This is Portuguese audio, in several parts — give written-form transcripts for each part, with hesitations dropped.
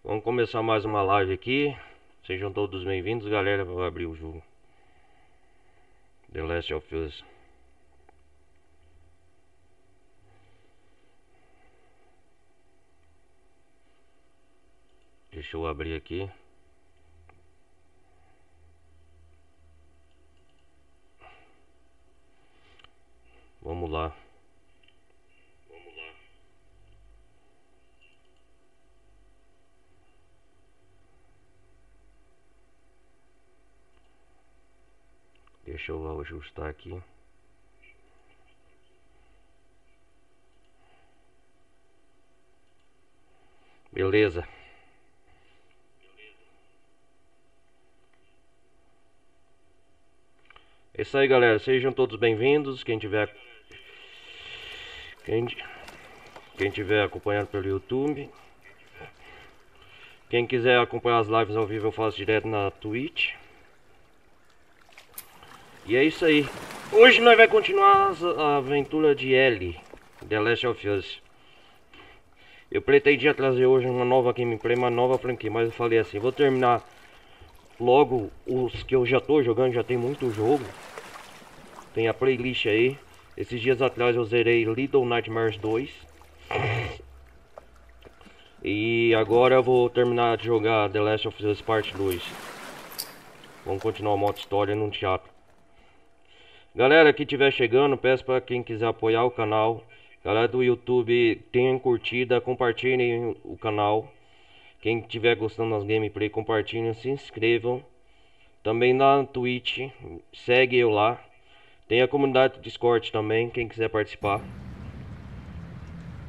Vamos começar mais uma live aqui. Sejam todos bem-vindos, galera. Vou abrir o jogo The Last of Us. Deixa eu abrir aqui. Vamos lá. Deixa eu ajustar aqui. Beleza. É isso aí, galera. Sejam todos bem-vindos. Quem tiver acompanhando pelo YouTube. Quem quiser acompanhar as lives ao vivo, eu faço direto na Twitch. E é isso aí. Hoje nós vamos continuar a aventura de Ellie, The Last of Us. Eu pretendia trazer hoje uma nova gameplay, uma nova franquia, mas eu falei assim, vou terminar logo os que eu já tô jogando, já tem muito jogo. Tem a playlist aí. Esses dias atrás eu zerei Little Nightmares 2. E agora eu vou terminar de jogar The Last of Us Part 2. Vamos continuar o modo história no teatro. Galera que estiver chegando, peço para quem quiser apoiar o canal. Galera do YouTube, tenham curtida, compartilhem o canal. Quem estiver gostando das gameplay, compartilhem, se inscrevam. Também na Twitch, segue eu lá. Tem a comunidade do Discord também, quem quiser participar.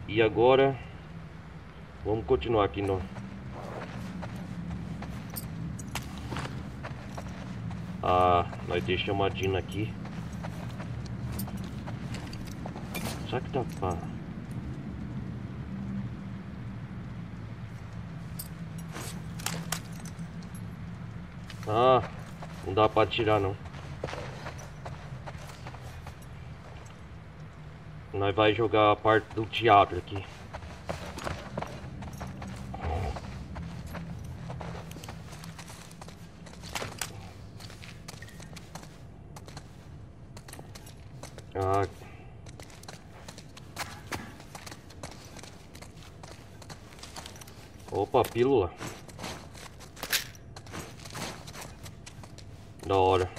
E agora, vamos continuar aqui no... nós deixamos a Dina aqui. Será que tá pá? Não dá pra atirar não. Nós vai jogar a parte do teatro aqui. Opa, pílula. Da hora.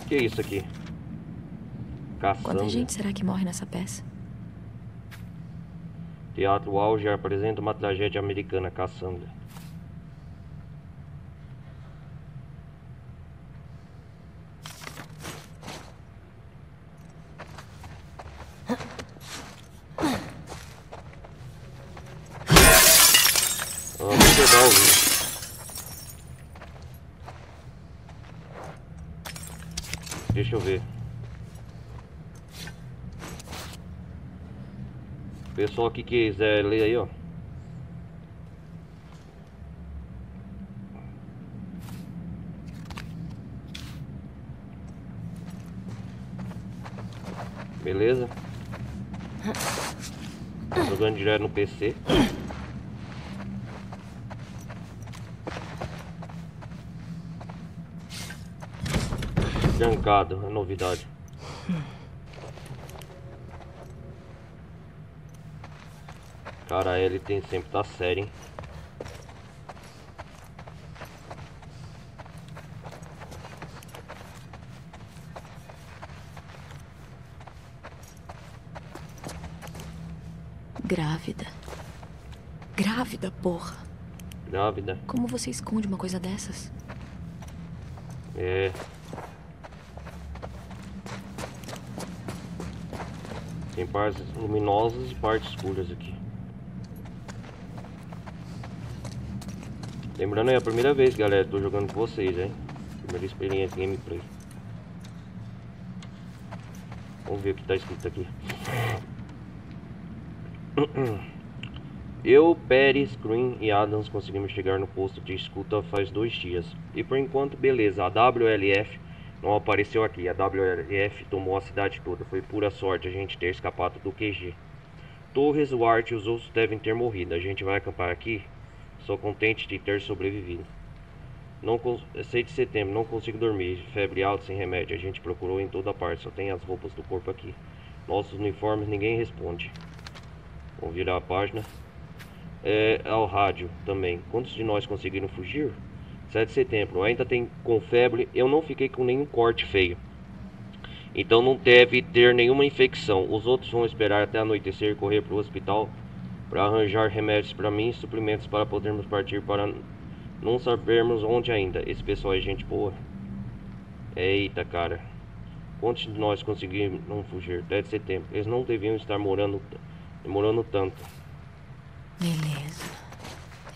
Que é isso aqui? Caçamba. Quanta gente será que morre nessa peça? Teatro Auge apresenta uma tragédia americana, Caçamba. Muito legal, viu? Deixa eu ver. Pessoal que quiser ler aí, ó. Beleza? Tô jogando direto no PC. Trancado, é novidade. Cara, ele tem sempre tá sério, hein? Grávida. Grávida, porra. Grávida. Como você esconde uma coisa dessas? É. Tem partes luminosas e partes escuras aqui. Lembrando aí, é a primeira vez, galera, tô jogando com vocês, hein? Primeira experiência gameplay. Vamos ver o que tá escrito aqui. Eu, Pérez, Green e Adams conseguimos chegar no posto de escuta faz 2 dias. E por enquanto, beleza. A WLF não apareceu aqui. A WLF tomou a cidade toda. Foi pura sorte a gente ter escapado do QG. Torres, Ward e os outros devem ter morrido. A gente vai acampar aqui? Sou contente de ter sobrevivido. 6 de setembro, não consigo dormir. Febre alta sem remédio. A gente procurou em toda parte, só tem as roupas do corpo aqui. Nossos uniformes, ninguém responde. Vamos virar a página. Ao rádio também. Quantos de nós conseguiram fugir? 7 de setembro, ainda tem com febre. Eu não fiquei com nenhum corte feio, então não deve ter nenhuma infecção. Os outros vão esperar até anoitecer e correr para o hospital para arranjar remédios para mim e suprimentos para podermos partir, para não sabermos onde ainda. Esse pessoal é gente boa. Eita, cara. Quantos de nós conseguimos não fugir? 10 de setembro. Eles não deviam estar demorando tanto. Beleza.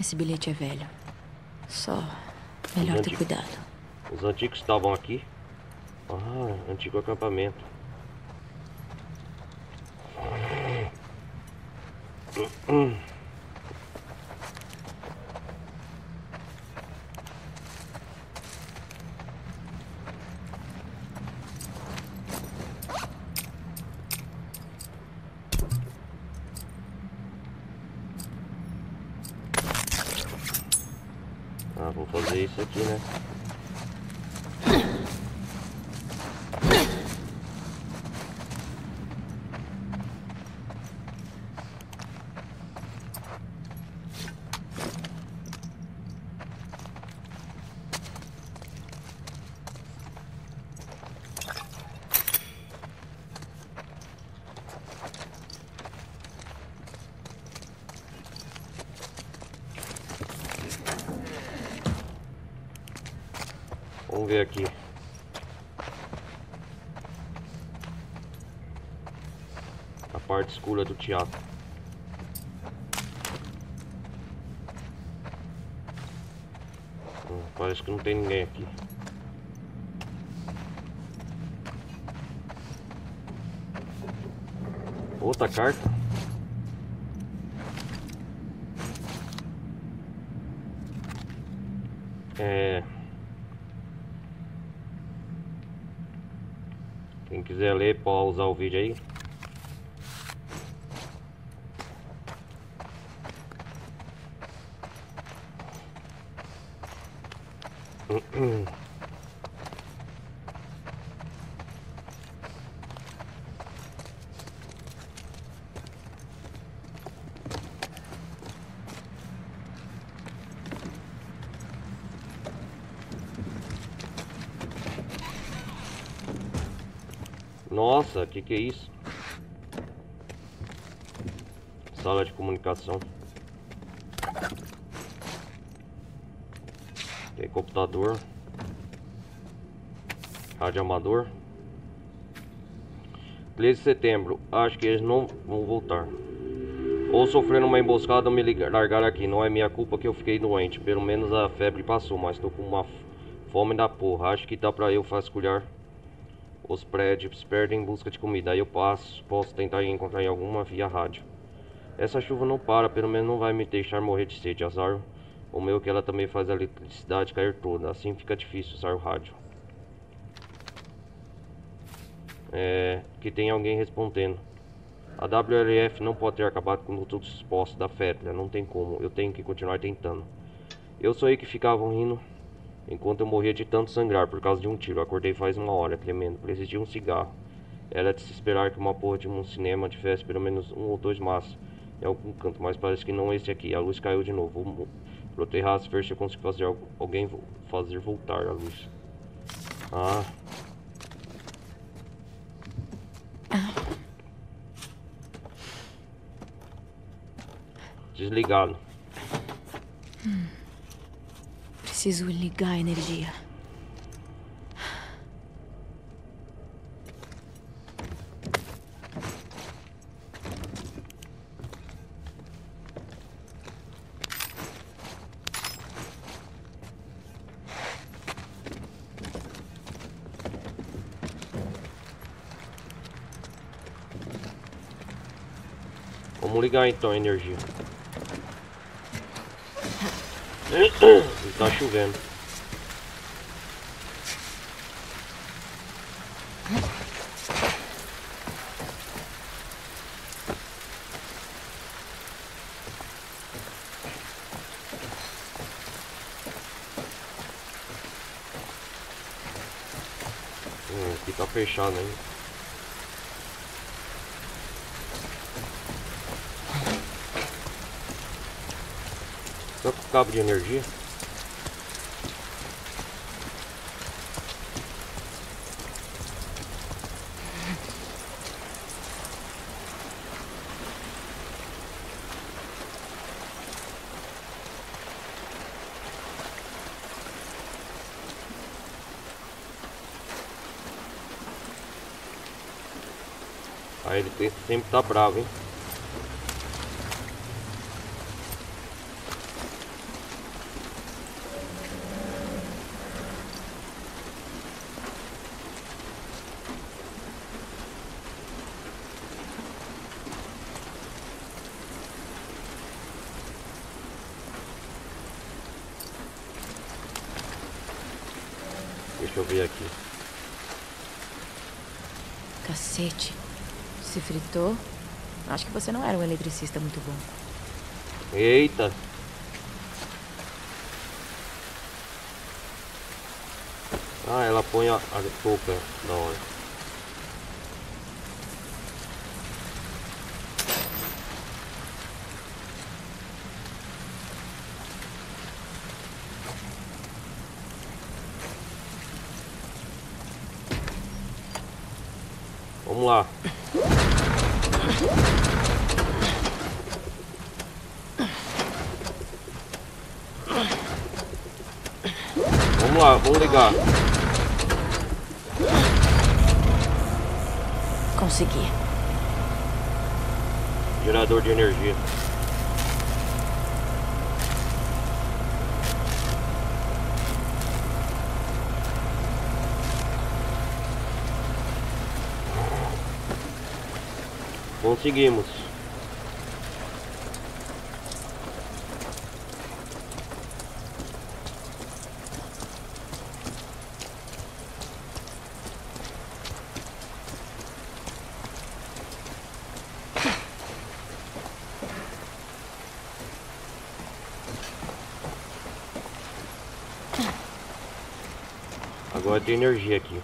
Esse bilhete é velho. Só melhor ter cuidado. Os antigos estavam aqui. Antigo acampamento. Vou fazer isso aqui, né? Vamos ver aqui. A parte escura do teatro. Parece que não tem ninguém aqui. Outra carta. Quem quiser ler, pode usar o vídeo aí. Nossa, que é isso? Sala de comunicação. Tem computador. Rádio amador. 13 de setembro. Acho que eles não vão voltar. Ou sofreram uma emboscada ou me largaram aqui. Não é minha culpa que eu fiquei doente. Pelo menos a febre passou, mas tô com uma fome da porra. Acho que dá pra eu vasculhar os prédios perto em busca de comida. Aí eu posso tentar encontrar em alguma via rádio. Essa chuva não para, pelo menos não vai me deixar morrer de sede. Azar o meu que ela também faz a eletricidade cair toda. Assim fica difícil usar o rádio. Que tem alguém respondendo. A WLF não pode ter acabado com todos os postos da febre. Não tem como, eu tenho que continuar tentando. Eu sou aí que ficavam rindo enquanto eu morria de tanto sangrar por causa de um tiro. Acordei faz uma hora, tremendo. Preciso de um cigarro. Era de se esperar que uma porra de um cinema tivesse pelo menos um ou dois maços em algum canto, mas parece que não esse aqui. A luz caiu de novo. Vou pro terraço ver se eu consigo fazer alguém fazer voltar a luz. Desligado. Preciso ligar a energia. Vamos ligar então a energia. E tá chovendo. tá fechado ainda. Só com o cabo de energia. Aí ele sempre tá bravo, hein? Deixa eu ver aqui. Cacete. Se fritou? Acho que você não era um eletricista muito bom. Eita! Ah, ela põe a touca da hora. Vamos lá. Vamos lá, vamos ligar. Consegui. Gerador de energia. Conseguimos. Agora tem energia aqui.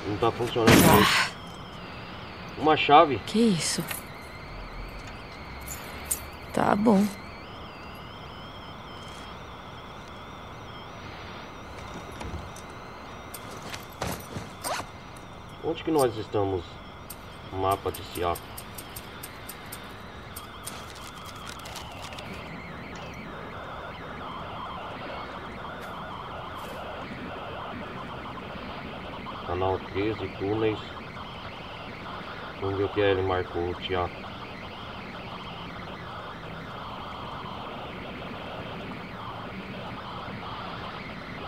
Não tá funcionando mais. Uma chave? Que isso? Tá bom. Onde que nós estamos? No mapa de Seattle. Canal 13, túneis. Vamos ver o que ele marcou, o Tiago.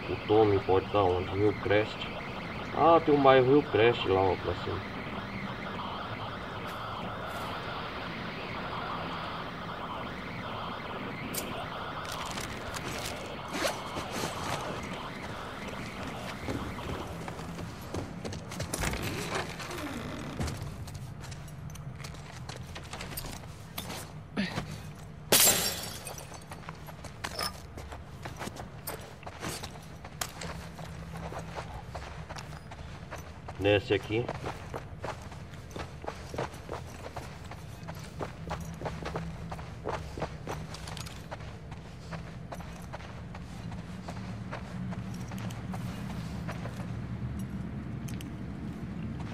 O Tommy pode estar onde? Rio Crest. Ah, tem um bairro Rio Crest lá, ó, pra cima. Desce aqui.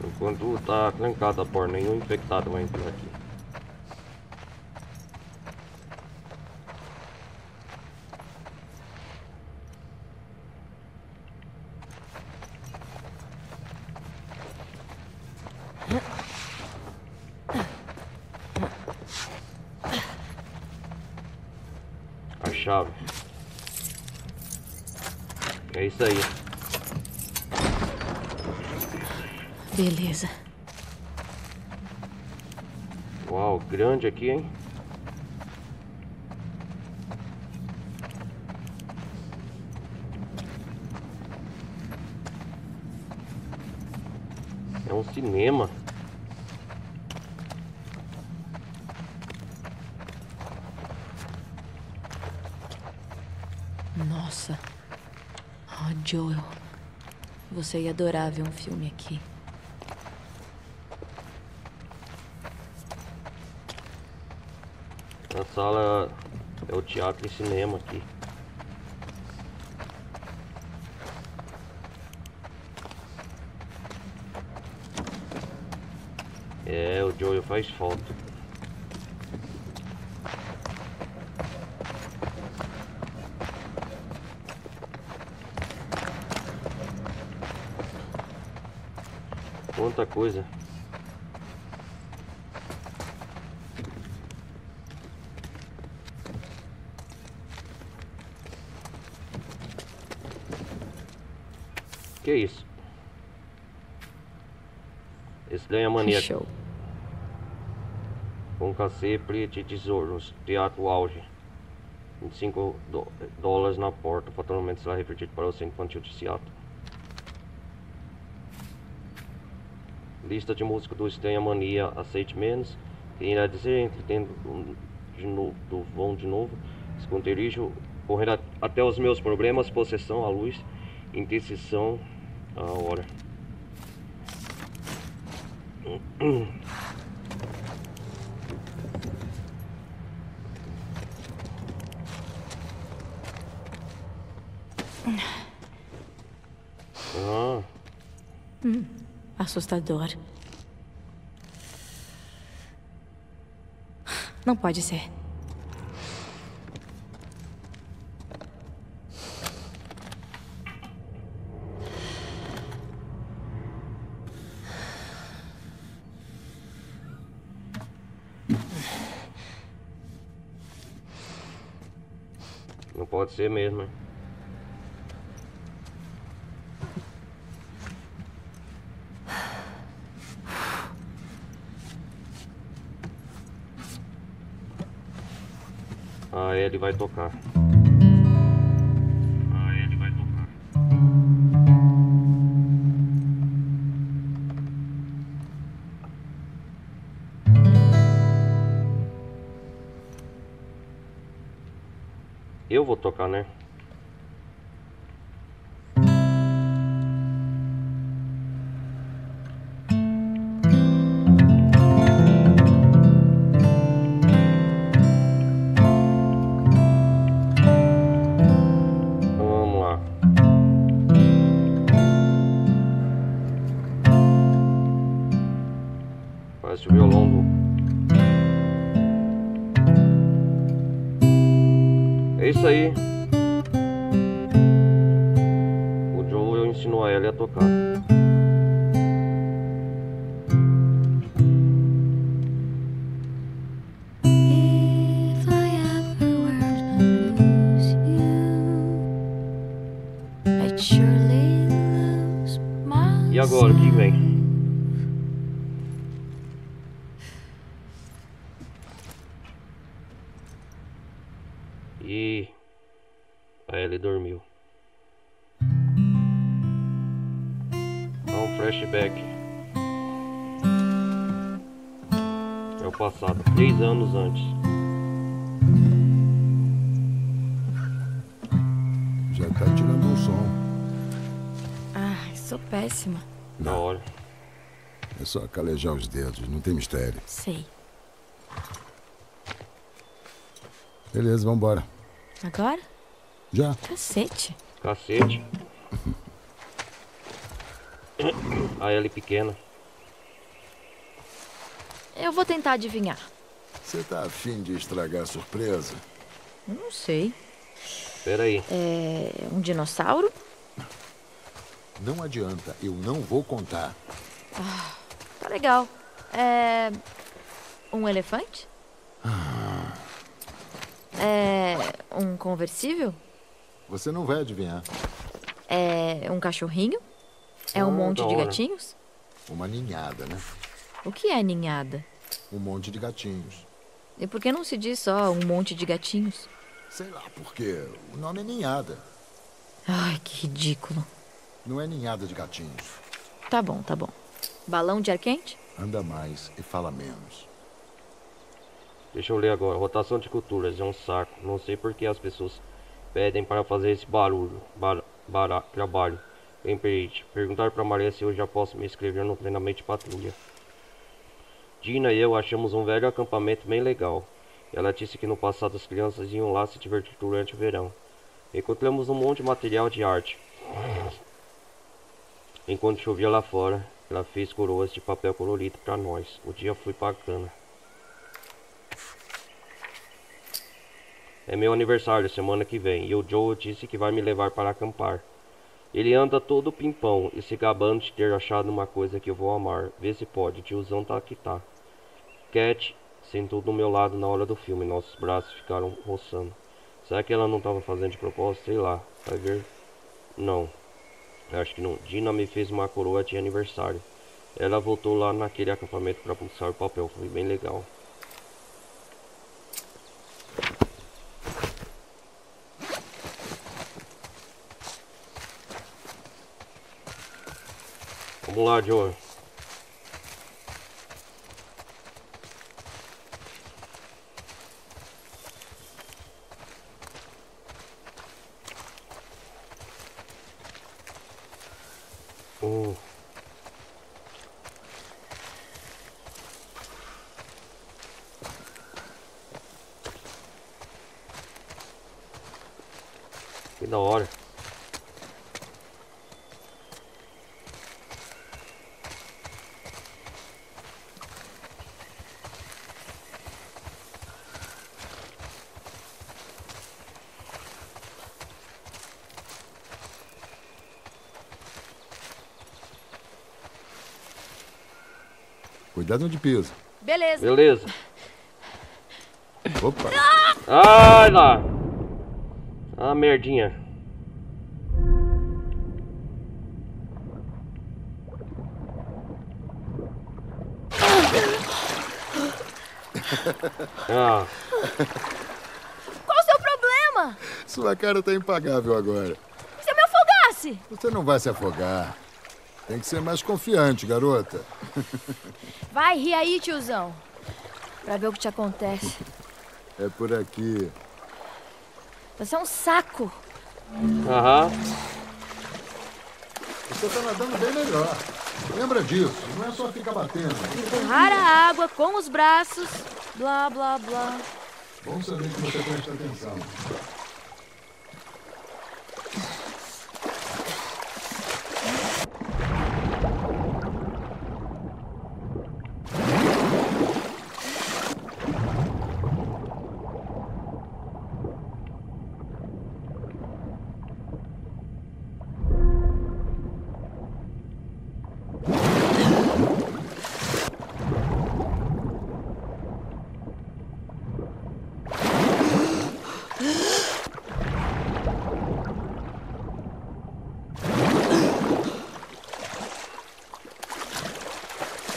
Enquanto tá trancada a porta, nenhum infectado vai entrar aqui. A chave. É isso aí. Beleza. Uau, grande aqui, hein? É um cinema. Nossa. Oh, Joel. Você ia adorar ver um filme aqui. A sala é o teatro e cinema aqui. É, o Joel faz falta. Quanta coisa. Que isso? Esse daí é mania. Show. Com cacete de tesouros. Teatro Auge. 25 dólares na porta. O faturamento será revertido para o Centro Infantil de Seattle. Lista de música do Estranha Mania. Aceite menos. Quem irá dizer? Entretendo do vão de novo. Esconderijo. Correr até os meus problemas. Possessão. A luz. Intercessão. A hora. Assustador. Não pode ser. Não pode ser mesmo, hein? Ah, ele vai tocar. Eu vou tocar, né? Vamos lá. Parece o violão do... É isso aí. O Joel ensinou a ela a tocar. If I ever were to lose you, I'd surely lose myself. E agora, o que vem? E a Ellie dormiu. Um flashback. É o passado, 3 anos antes. Já tá tirando um som. Ah, sou péssima. Na hora. É só calejar os dedos, não tem mistério. Sei. Beleza, vambora. Agora? Já? Cacete. Cacete. A Ellie pequena. Eu vou tentar adivinhar. Você tá afim de estragar a surpresa? Não sei. Espera aí. É um dinossauro? Não adianta, eu não vou contar. Tá legal. É um elefante? É um conversível? Você não vai adivinhar. É um cachorrinho? É um monte da de hora. gatinhos? Uma ninhada, né? O que é ninhada? Um monte de gatinhos. E por que não se diz só um monte de gatinhos? Sei lá por quê. O nome é ninhada. Ai, que ridículo. Não é ninhada de gatinhos. Tá bom, tá bom. Balão de ar quente? Anda mais e fala menos. Deixa eu ler agora. Rotação de culturas é um saco. Não sei por que as pessoas pedem para fazer esse barulho. Trabalho. Empreite. Perguntar para Maria se eu já posso me inscrever no treinamento de patrulha. Dina e eu achamos um velho acampamento bem legal. Ela disse que no passado as crianças iam lá se divertir durante o verão. Encontramos um monte de material de arte. Enquanto chovia lá fora, ela fez coroas de papel colorido para nós. O dia foi bacana. É meu aniversário semana que vem e o Joe disse que vai me levar para acampar. Ele anda todo pimpão e se gabando de ter achado uma coisa que eu vou amar. Vê se pode, tiozão tá que tá. Cat sentou do meu lado na hora do filme. Nossos braços ficaram roçando. Será que ela não estava fazendo de propósito? Sei lá. Vai ver. Não. Acho que não. Dina me fez uma coroa de aniversário. Ela voltou lá naquele acampamento para pulsar o papel. Foi bem legal. Vamos lá, Joe. Que da hora. Cuidado onde pisa. Beleza. Beleza. Opa. Ai lá. Ah, merdinha. Ah. Qual o seu problema? Sua cara tá impagável agora. Se eu me afogasse? Você não vai se afogar. Tem que ser mais confiante, garota. Vai, ri aí, tiozão. Pra ver o que te acontece. É por aqui. Você é um saco. Aham. Você tá nadando bem melhor. Lembra disso. Não é só ficar batendo. Empurrar a água com os braços. Blá, blá, blá. Bom saber que você presta atenção.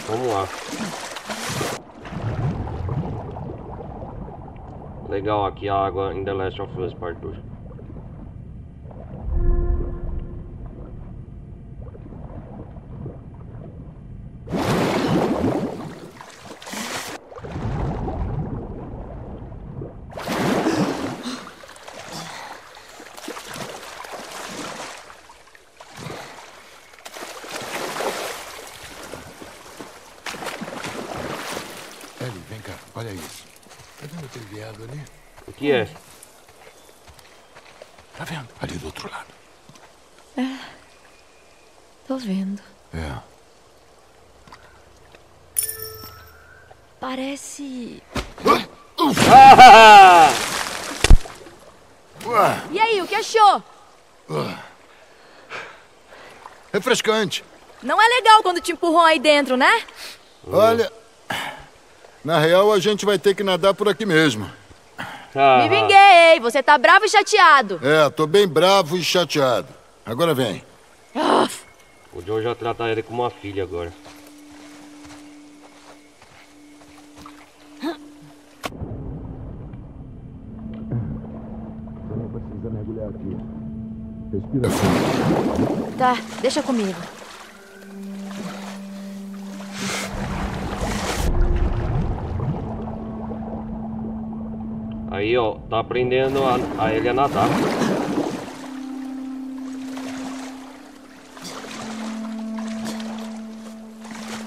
Vamos lá. Legal aqui a água em The Last of Us Part 2. Ellie, vem cá. Olha isso. Tá vendo aquele viado ali? O que é? Tá vendo? Ali do outro lado. Tô vendo. É. Parece... Ah! E aí, o que achou? Refrescante. Não é legal quando te empurram aí dentro, né? Olha... Na real, a gente vai ter que nadar por aqui mesmo. Ah. Me vinguei, você tá bravo e chateado. É, tô bem bravo e chateado. Agora vem. Ah, O Joe já trata ele como uma filha agora. Você não precisa mergulhar aqui. Respira fundo. tá, deixa comigo. Aí, ó, tá aprendendo a ele a nadar.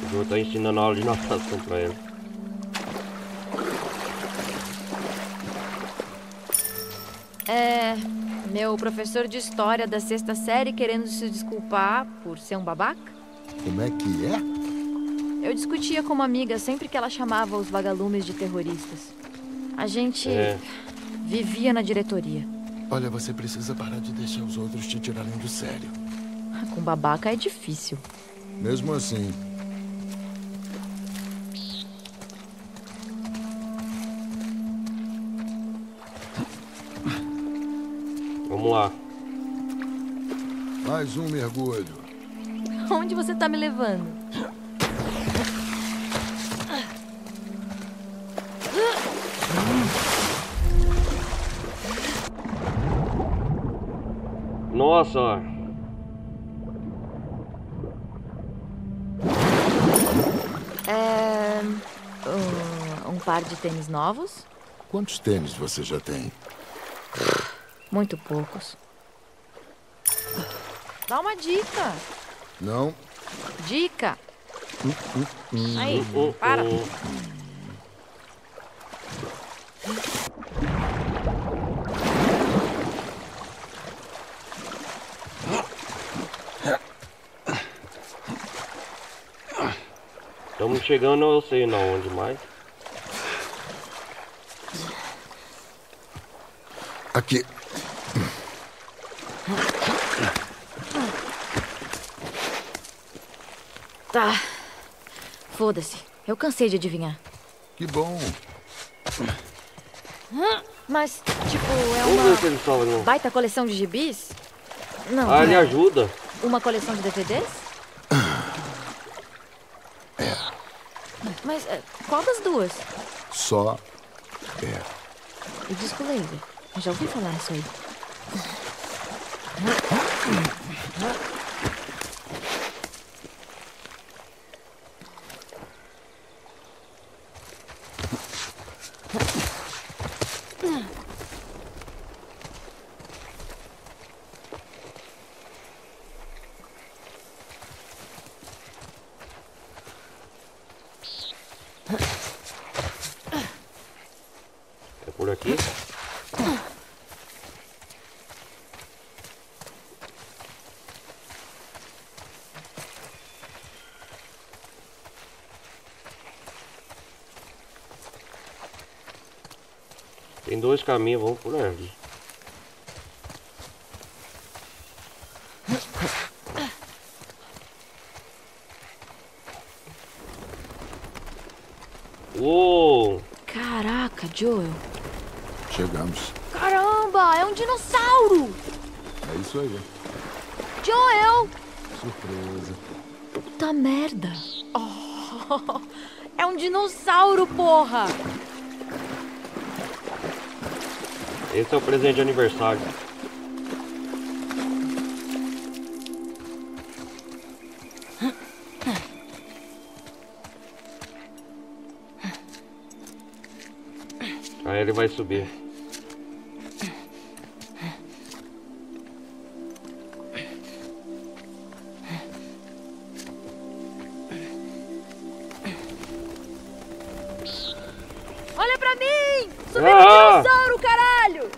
O Joe tá ensinando a aula de natação pra ele. Meu professor de história da sexta série querendo se desculpar por ser um babaca. Como é que é? Eu discutia com uma amiga sempre que ela chamava os vagalumes de terroristas. A gente vivia na diretoria. Olha, você precisa parar de deixar os outros te tirarem do sério. Com babaca é difícil. Mesmo assim. Vamos lá. Mais um mergulho. Onde você tá me levando? Nossa! Um par de tênis novos? Quantos tênis você já tem? Muito poucos. Dá uma dica. Não? Dica. Aí, para. Estamos chegando, eu sei não onde mais. Aqui. Tá. Foda-se. Eu cansei de adivinhar. Que bom. Mas, tipo, é Vamos ver se uma ele fala não. baita coleção de gibis? Não. Ah, ele ajuda. Uma coleção de DVDs? Mas qual das duas? Só é. O disco laser. Eu já ouvi falar nisso aí. É por aqui? Tem dois caminhos, vamos por ali. Uou! Caraca, Joel. Chegamos. Caramba, é um dinossauro! É isso aí. Joel! Surpresa. Puta merda. Oh, é um dinossauro, porra! Esse é o presente de aniversário. Aí ele vai subir. Olha pra mim! Subiu um dinossauro, caralho!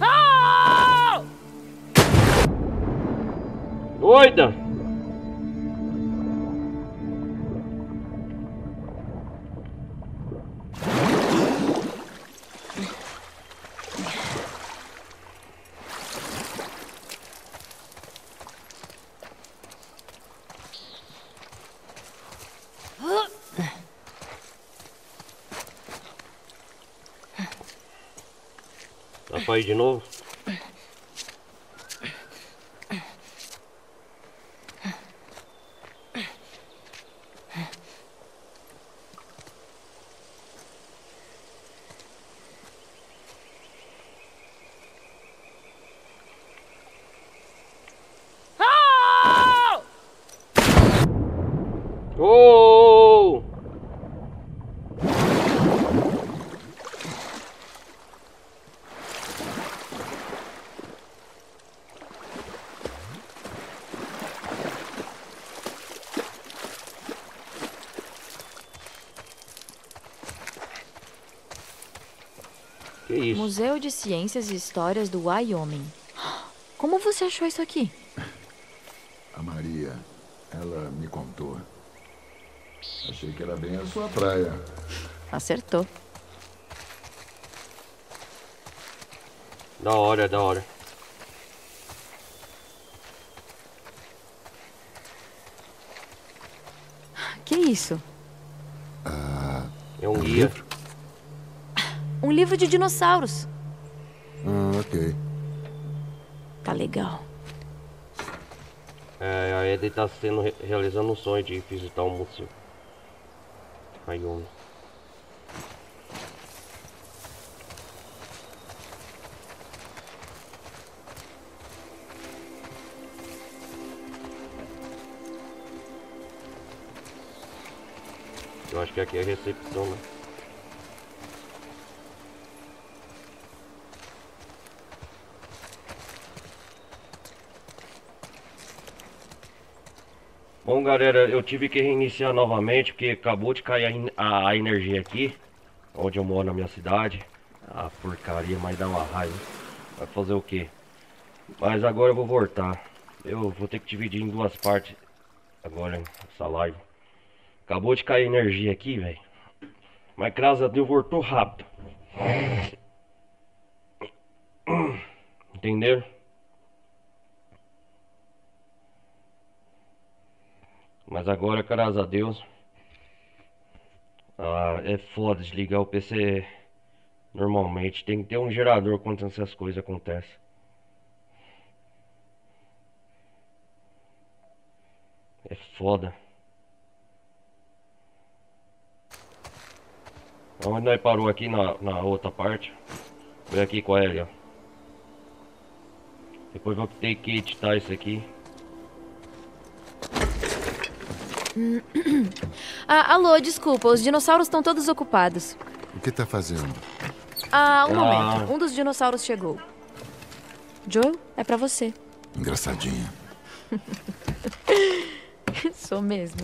Ah! Doida! Dá pra ir de novo? Que isso? Museu de Ciências e Histórias do Wyoming. Como você achou isso aqui? A Maria, ela me contou. Achei que era bem a sua praia. Acertou. Da hora, da hora. Que isso? É um guia. Um livro de dinossauros. Ok. Tá legal. É, a Eden tá realizando um sonho de visitar o museu. Wyoming. Eu acho que aqui é a recepção, né? Bom, galera, eu tive que reiniciar novamente porque acabou de cair a energia aqui, onde eu moro na minha cidade. A porcaria, mas dá uma raiva. Vai fazer o quê? Mas agora eu vou voltar. Eu vou ter que dividir em duas partes agora essa live. Acabou de cair energia aqui, velho. Mas graças a Deus voltou rápido. Entenderam? Mas agora, graças a Deus. É foda desligar o PC normalmente. Tem que ter um gerador quando essas coisas acontecem. É foda. Onde nós parou aqui na outra parte. Foi aqui com a Elia. Depois vou ter que editar isso aqui. Alô, desculpa, os dinossauros estão todos ocupados. O que tá fazendo? Um momento, um dos dinossauros chegou. Joel, é pra você. Engraçadinha. Sou mesmo.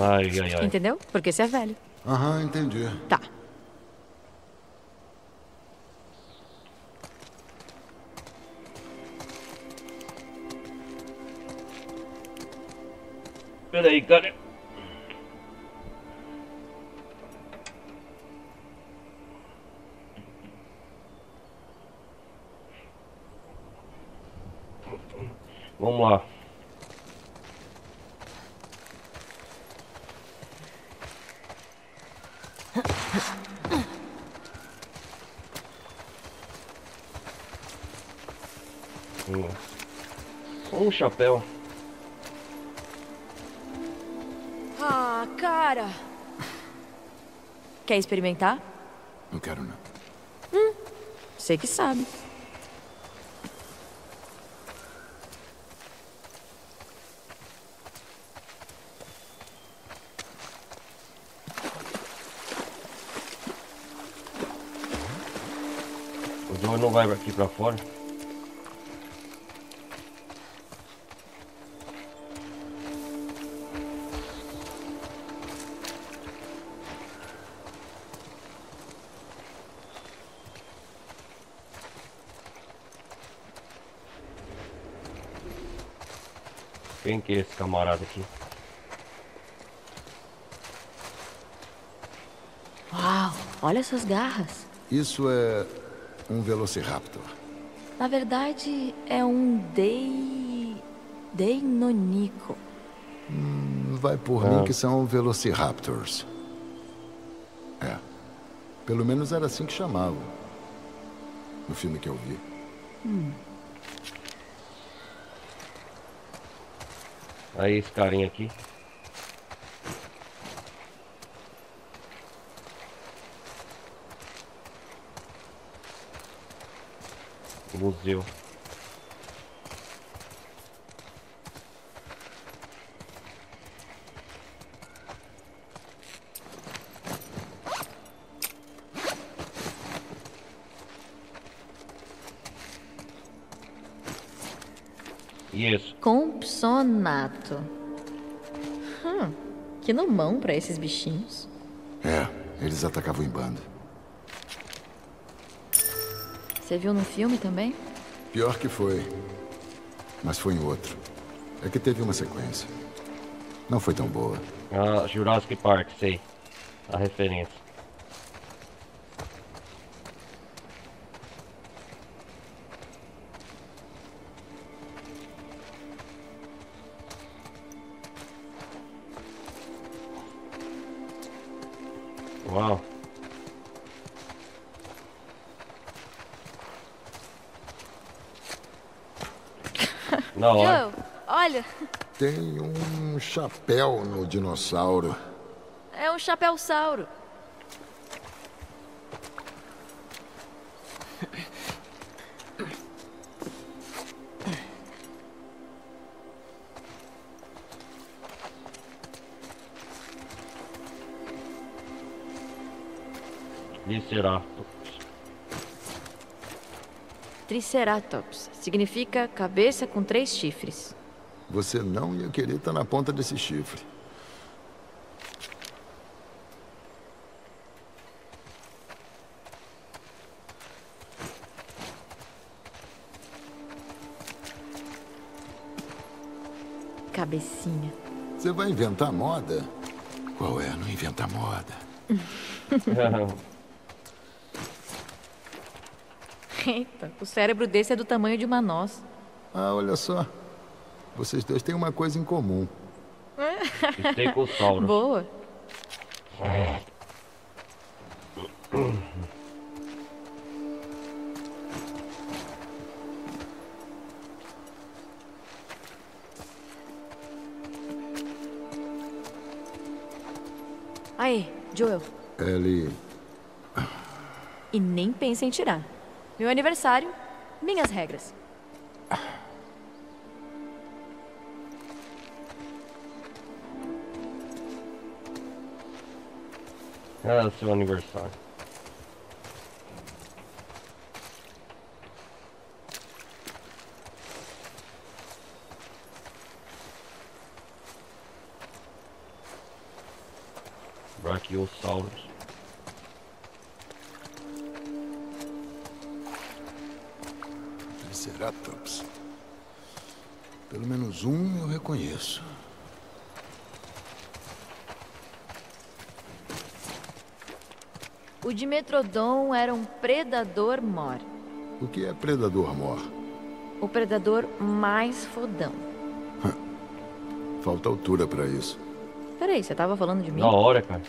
Ai, ai, ai. Entendeu? Porque você é velho. Aham, entendi. Tá. Peraí, cara. Vamos lá. Um chapéu. Ah, cara. Quer experimentar? Não quero, não. Sei que sabe. O Joe não vai aqui pra fora. Quem que é esse camarada aqui? Uau, olha essas garras. Isso é um Velociraptor. Na verdade, é um Deinonychus. Vai por mim que são Velociraptors. É. Pelo menos era assim que chamavam. No filme que eu vi. Aí esse carinha aqui. Museu. Isso. Compsonato. Que nomão pra esses bichinhos. É, eles atacavam em banda. Você viu no filme também? Pior que foi. Mas foi em outro. É que teve uma sequência. Não foi tão boa. Ah, Jurassic Park, sei. A referência. Uau. Na hora. Joe, olha. Tem um chapéu no dinossauro. É um chapéu-sauro. Triceratops. Significa cabeça com 3 chifres. Você não ia querer estar na ponta desse chifre. Cabecinha. Você vai inventar moda? Qual é? Não inventa moda. Eita, o cérebro desse é do tamanho de uma noz. Ah, olha só. Vocês dois têm uma coisa em comum. Stegosaurus. Boa. Aí, Joel. Ellie... E nem pensa em tirar. Meu aniversário, minhas regras. É seu aniversário. Brachiosaurus. Triceratops. Pelo menos um eu reconheço. O Dimetrodon era um predador mor. O que é predador mor? O predador mais fodão. Falta altura pra isso. Peraí, você tava falando de mim? Da hora, cara.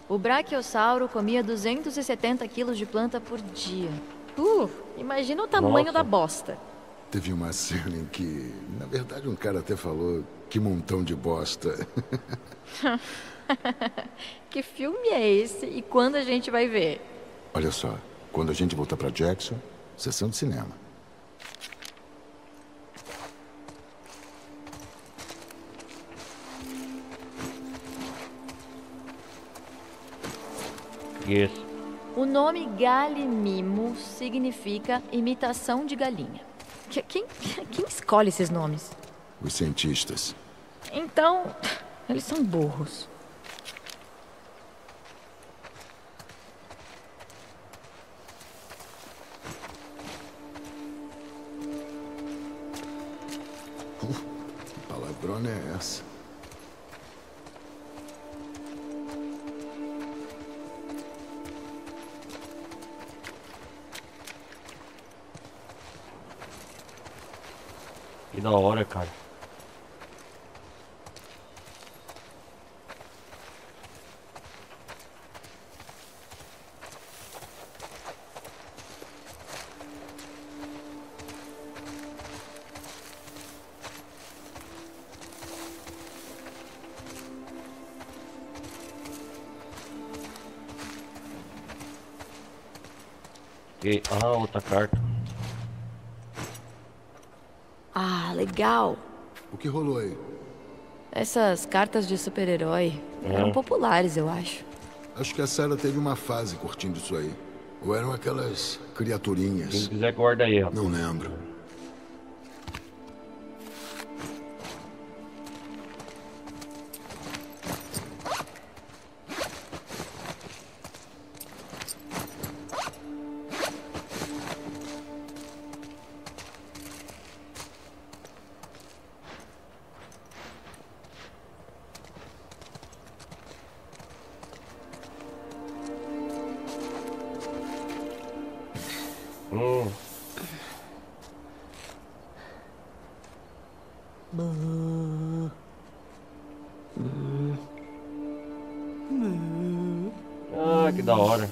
O Brachiosauro comia 270 quilos de planta por dia. Imagina o tamanho da bosta. Teve uma cena em que, na verdade, um cara até falou que montão de bosta. Que filme é esse e quando a gente vai ver? Olha só, quando a gente voltar pra Jackson, sessão de cinema. Isso. O nome Galimimo significa imitação de galinha. Quem escolhe esses nomes? Os cientistas. Então, eles são burros. Que palavrona é essa? Que da hora, cara. Ok. Ah, outra carta. Ah, legal. O que rolou aí? Essas cartas de super-herói eram populares, eu acho. Acho que a Sarah teve uma fase curtindo isso aí. Ou eram aquelas criaturinhas. Quem quiser guarda aí, rapaz. Não lembro. Ah, que da hora.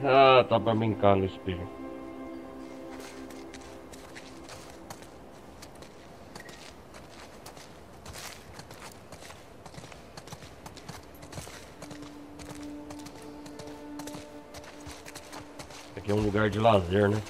Ah, tá pra brincar no espelho. Aqui é um lugar de lazer, né?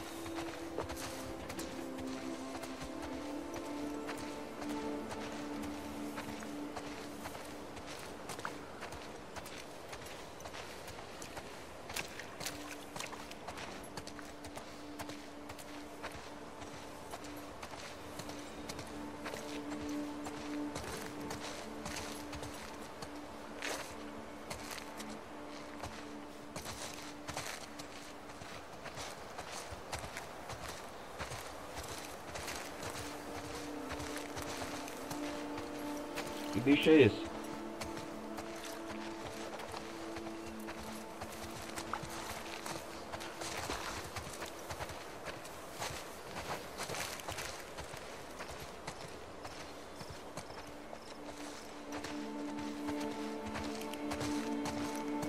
Que bicho é esse?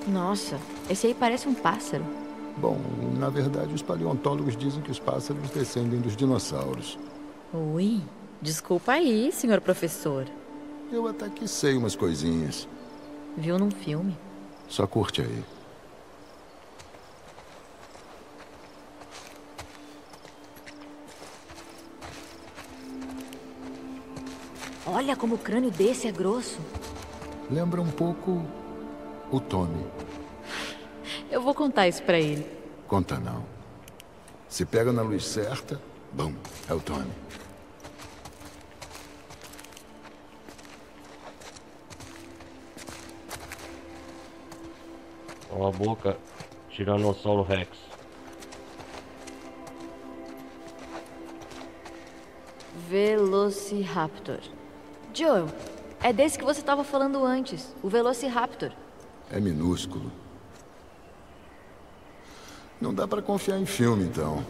Nossa, esse aí parece um pássaro. Bom, na verdade, os paleontólogos dizem que os pássaros descendem dos dinossauros. Ui, desculpa aí, senhor professor. Eu até que sei umas coisinhas. Viu num filme? Só curte aí. Olha como o crânio desse é grosso. Lembra um pouco o Tommy. Eu vou contar isso pra ele. Conta não. Se pega na luz certa, bom, é o Tommy. Ó a boca, Tiranossauro Rex. Velociraptor. Joel, é desse que você estava falando antes, o Velociraptor. É minúsculo. Não dá pra confiar em filme, então.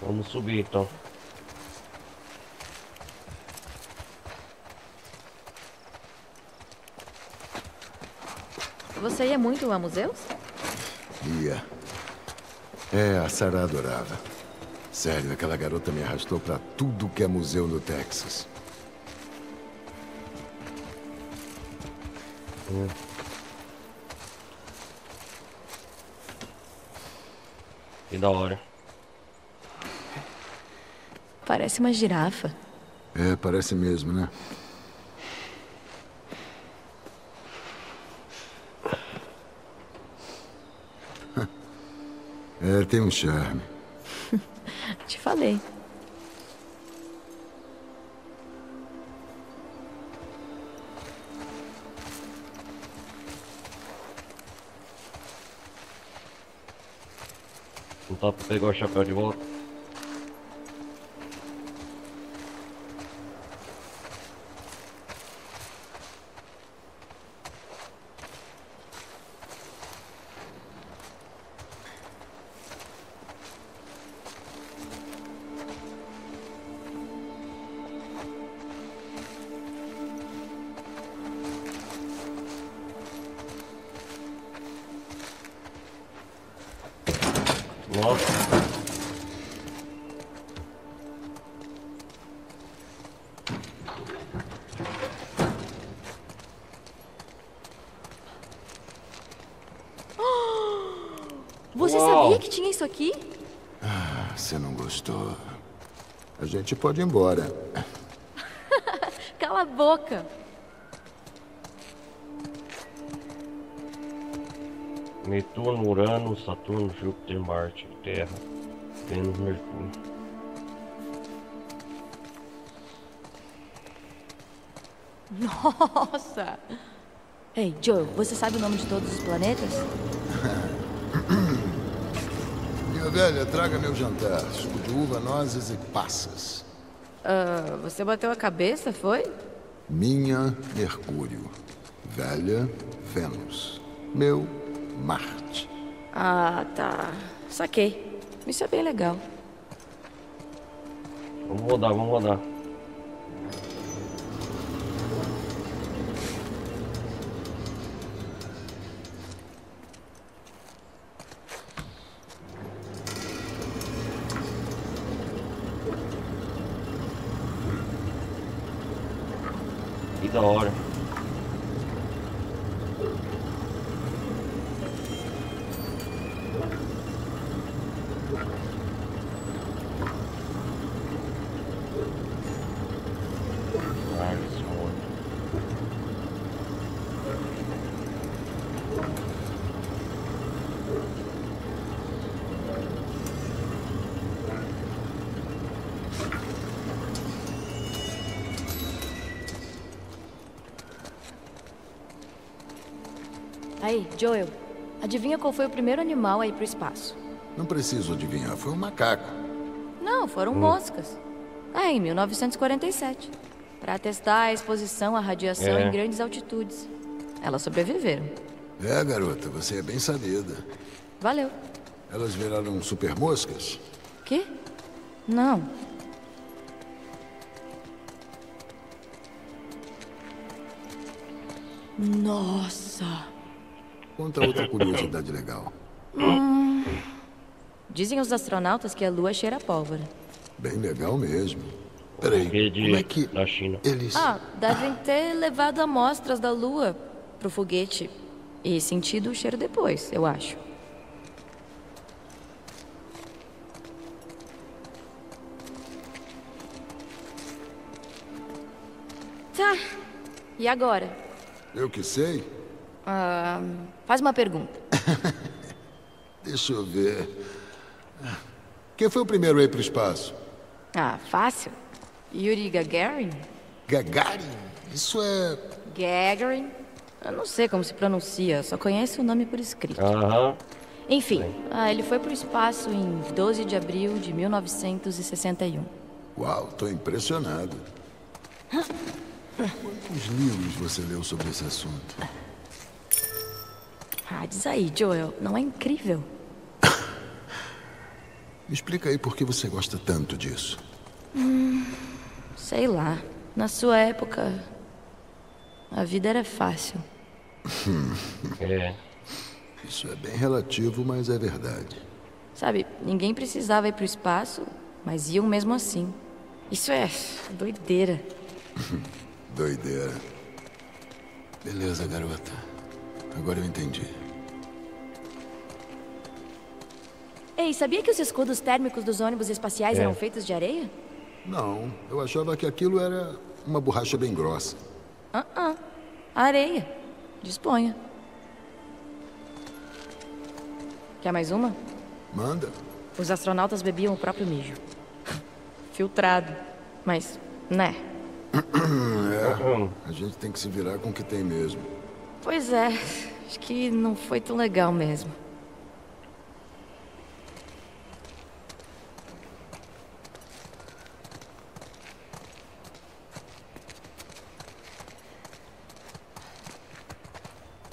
Vamos subir então. Você ia muito a museus? Ia. É, a Sarah adorava. Sério, aquela garota me arrastou pra tudo que é museu no Texas. Que da hora. Parece uma girafa. É, parece mesmo, né? É, tem um charme. Te falei. Não tá pra pegar o chapéu de volta? Nossa. Você Uau. sabia que tinha isso aqui? Ah, você não gostou. A gente pode ir embora. Cala a boca. Netuno, Urano, Saturno, Júpiter, Marte, Terra, Vênus, Mercúrio. Nossa! Ei, Joe, você sabe o nome de todos os planetas? Minha velha, traga meu jantar. Suco de uva, nozes e passas. Você bateu a cabeça, foi? Minha, Mercúrio. Velha, Vênus. Meu, Marte. Ah, tá. Saquei. Isso é bem legal. Vamos rodar, vamos rodar. Que da hora. Aí, Joel, adivinha qual foi o primeiro animal a ir pro espaço? Não preciso adivinhar, foi um macaco. Não, foram moscas. Em 1947. Para testar a exposição à radiação em grandes altitudes. Elas sobreviveram. É, garota, você é bem sabida. Valeu. Elas viraram super moscas? Quê? Não. Nossa! Conta outra curiosidade legal. Dizem os astronautas que a Lua cheira a pólvora. Bem legal mesmo. Peraí, como é que Da China. eles... Devem ter levado amostras da Lua pro foguete e sentido o cheiro depois, eu acho. Tá. E agora? Eu que sei? Faz uma pergunta. Deixa eu ver. Quem foi o primeiro a ir para o espaço? Fácil. Yuri Gagarin? Gagarin? Isso é... Gagarin? Eu não sei como se pronuncia, só conheço o nome por escrito. Aham. Enfim, ele foi pro espaço em 12 de abril de 1961. Uau, tô impressionado. Quantos livros você leu sobre esse assunto? Diz aí, Joel, não é incrível? Me explica aí por que você gosta tanto disso. Sei lá. Na sua época, a vida era fácil. É. Isso é bem relativo, mas é verdade. Sabe, ninguém precisava ir pro espaço, mas iam mesmo assim. Isso é doideira. Doideira. Beleza, garota. Agora eu entendi. Ei, sabia que os escudos térmicos dos ônibus espaciais eram feitos de areia? Não, eu achava que aquilo era uma borracha bem grossa. Areia. Disponha. Quer mais uma? Manda. Os astronautas bebiam o próprio mijo. Filtrado. Mas, né? A gente tem que se virar com o que tem mesmo. Pois é. Acho que não foi tão legal mesmo.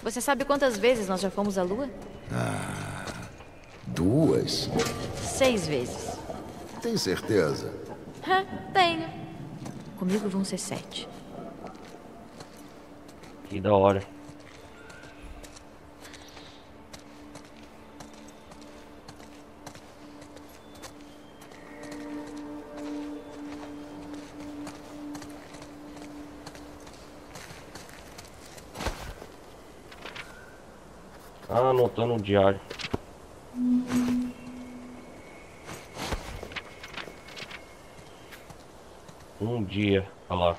Você sabe quantas vezes nós já fomos à Lua? 2? 6 vezes. Tem certeza? Tenho. Comigo vão ser 7. Que da hora. Anotando o diário. Um dia, olha lá.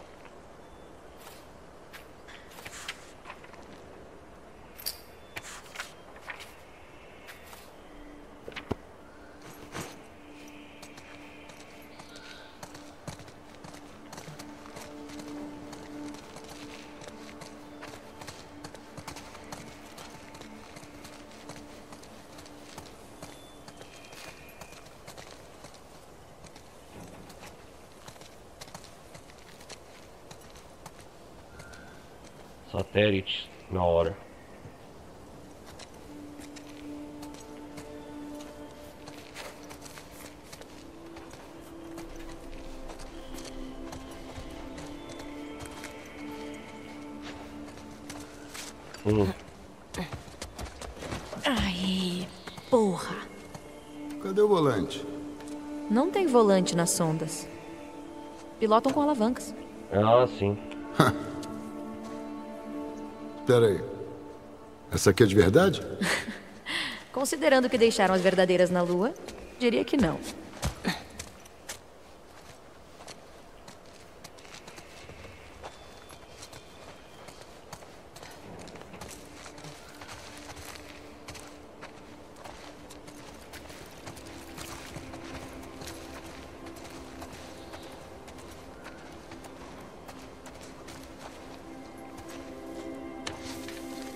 Satélites na hora. Ai, porra. Cadê o volante? Não tem volante nas sondas. Pilotam com alavancas. Ah, sim. Pera aí. Essa aqui é de verdade? Considerando que deixaram as verdadeiras na Lua, diria que não.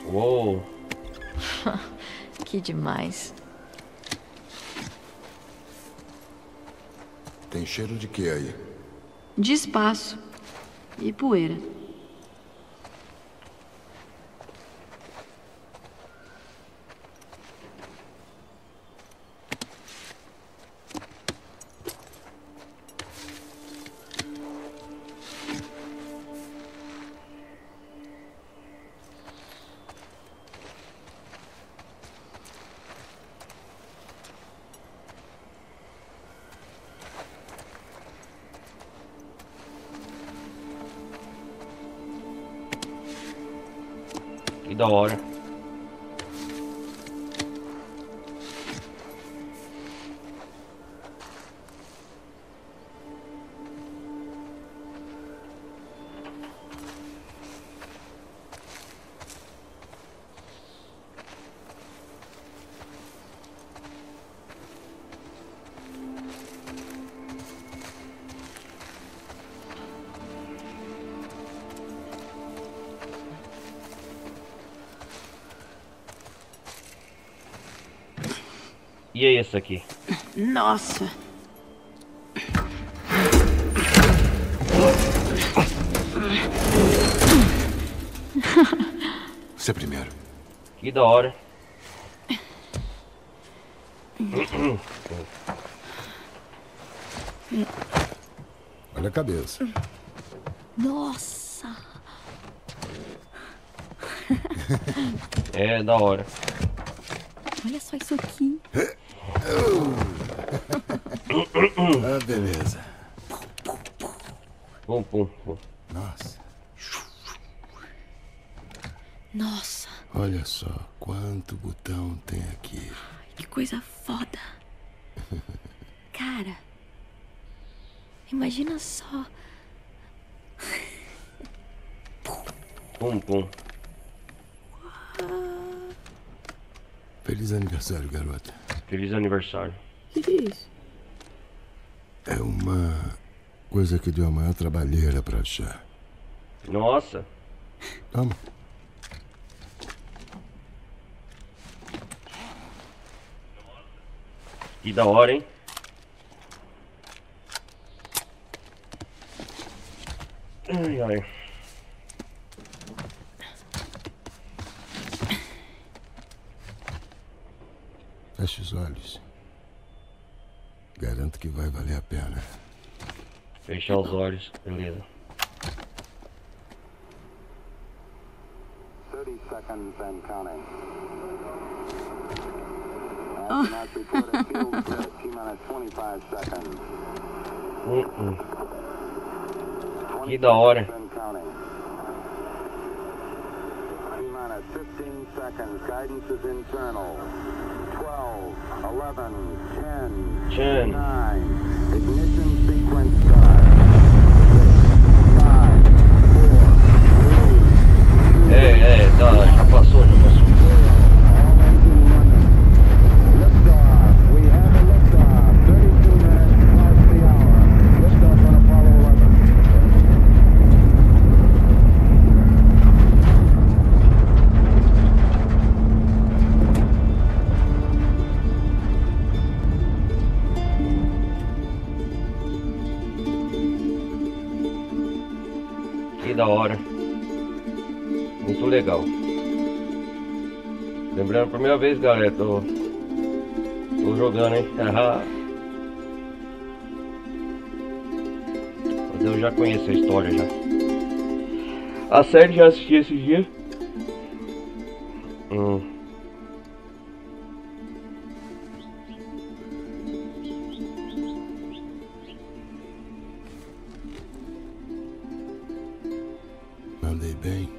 Uou. Que demais. Tem cheiro de quê aí? De espaço. E poeira. Que da hora. E é esse aqui? Nossa. Você primeiro. Que da hora. Olha a cabeça. Nossa. É da hora. Olha só isso aqui. Ah, beleza. Pum, pum, pum. Nossa. Nossa, Olha só quanto botão tem aqui. Que coisa foda. cara. Imagina só. Pum, pum. Feliz aniversário, garota. Feliz aniversário. O que é isso? É uma coisa que deu a maior trabalheira pra achar. Nossa. Toma. Que da hora, hein? Ai, ai. Feche os olhos. Garanto que vai valer a pena. Fechar os olhos, beleza. 30 seconds and counting. Astronauts report a field glitch. T-minus 25 seconds. Que da hora. And counting. T-minus 15 seconds. Guidance is internal. 12, 11, 10, 10. 9. Ignition sequence start. 6, 5, 4, 3, 2, já passou, já passou. Que da hora. Muito legal. Lembrando, primeira vez, galera, tô jogando, hein? Mas eu já conheço a história já. A série já assisti esses dias. Mandei bem.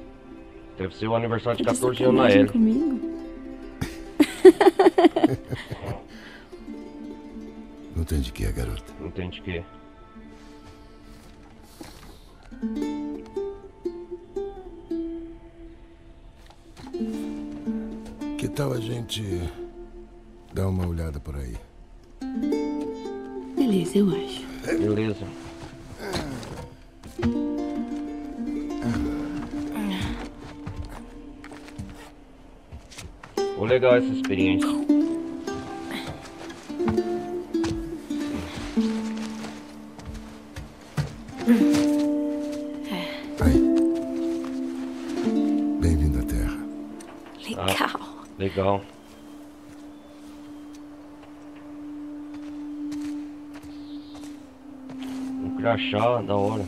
Deve ser o aniversário de Tá de 14 anos na sacanagem Ellie. comigo? Não tem de que, garota. Não tem de quê. Que tal a gente dar uma olhada por aí? Beleza, eu acho. Beleza. Foi legal essa experiência. Aí. Bem-vindo à Terra. Legal. Legal. Um crachá, da hora.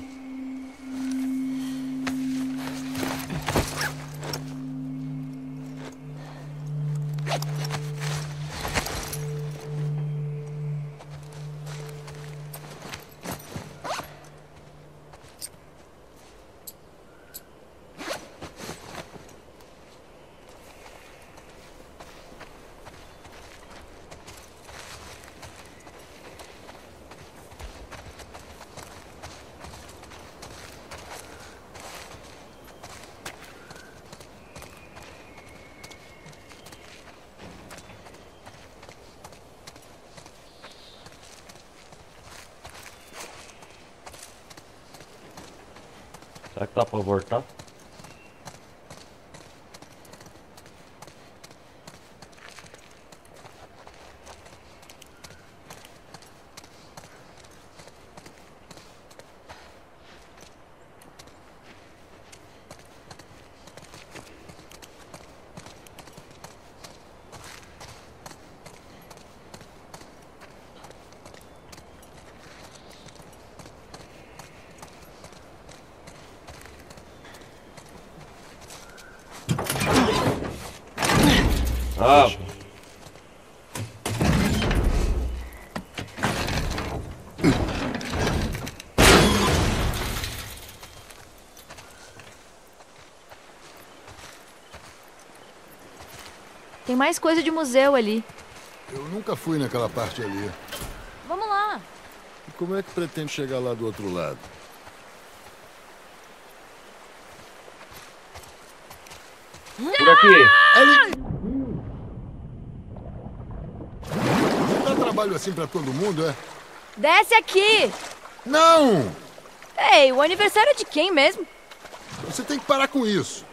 Será que dá pra voltar? Ah, Tem mais coisa de museu ali. Eu nunca fui naquela parte ali. Vamos lá. E como é que pretende chegar lá do outro lado? Por aqui. Você dá trabalho assim pra todo mundo, é? Desce aqui! Não! Ei, o aniversário é de quem mesmo? Você tem que parar com isso.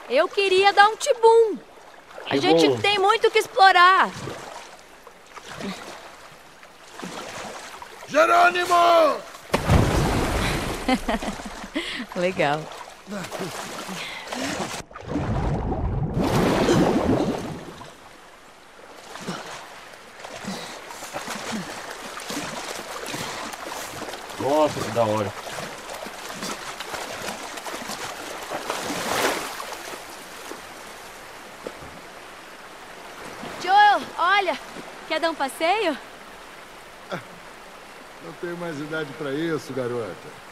Eu queria dar um tibum. A gente tem muito o que explorar. Jerônimo! Legal. Nossa, que da hora. Joel, olha. Quer dar um passeio? Não tenho mais idade pra isso, garota.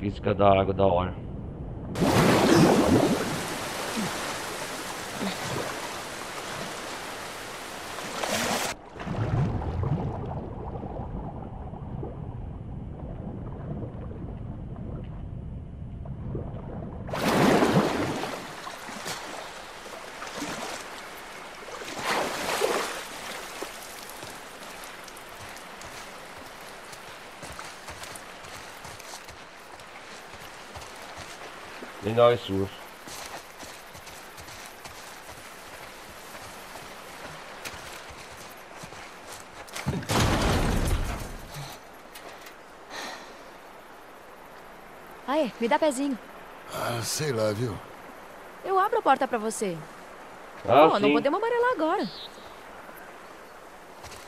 Física da água da hora. Legal é sua. Aí, me dá pezinho. Ah, sei lá, viu? Eu abro a porta pra você. Ah, Não sim. podemos amarelar agora.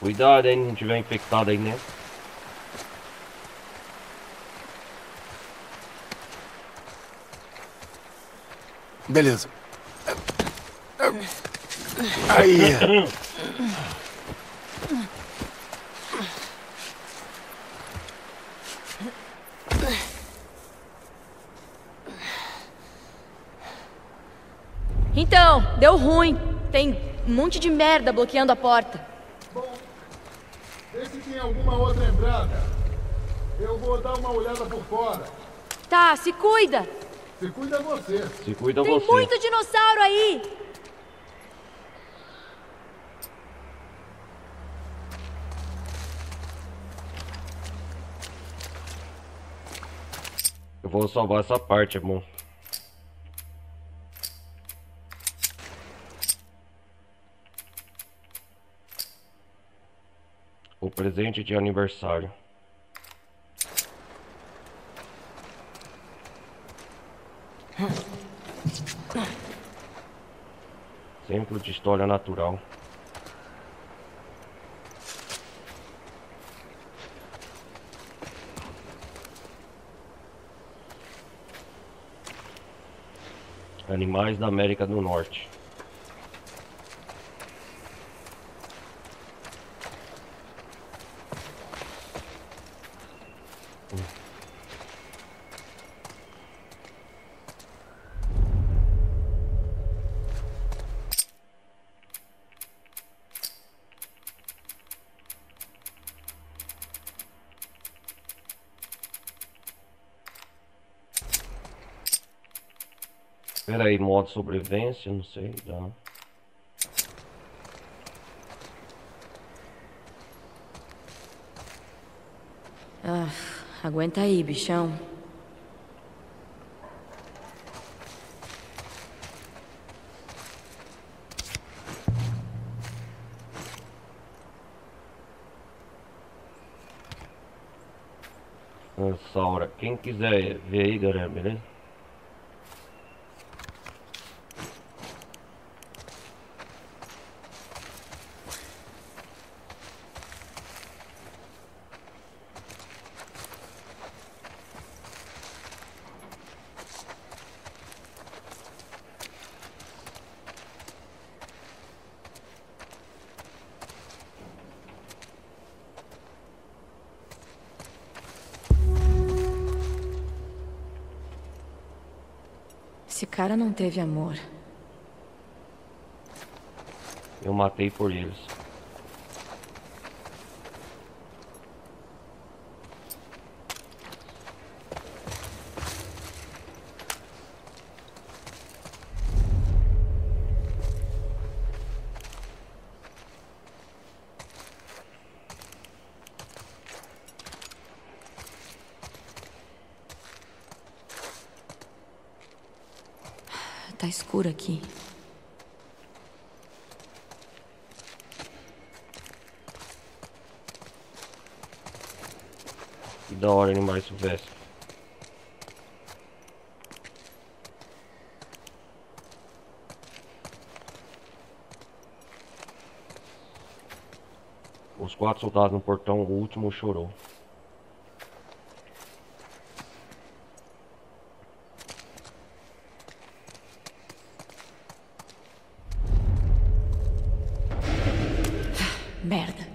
Cuidado aí, não tiver infectado aí, né? Beleza. Aí. Então, deu ruim. Tem um monte de merda bloqueando a porta. Bom, vê se tem alguma outra entrada. Eu vou dar uma olhada por fora. Tá, se cuida. Se cuida você. Se cuida Tem você. muito dinossauro aí. Eu vou salvar essa parte, é bom. O presente de aniversário. Exemplo de história natural. Animais da América do Norte. Espera aí, modo sobrevivência, não sei, dá. Aguenta aí, bichão. Saura. Quem quiser ver aí, galera, beleza? Esse cara não teve amor. Eu matei por eles. Tá escuro aqui. Que da hora animais silvestres. Os 4 soldados no portão, o último chorou. Merda.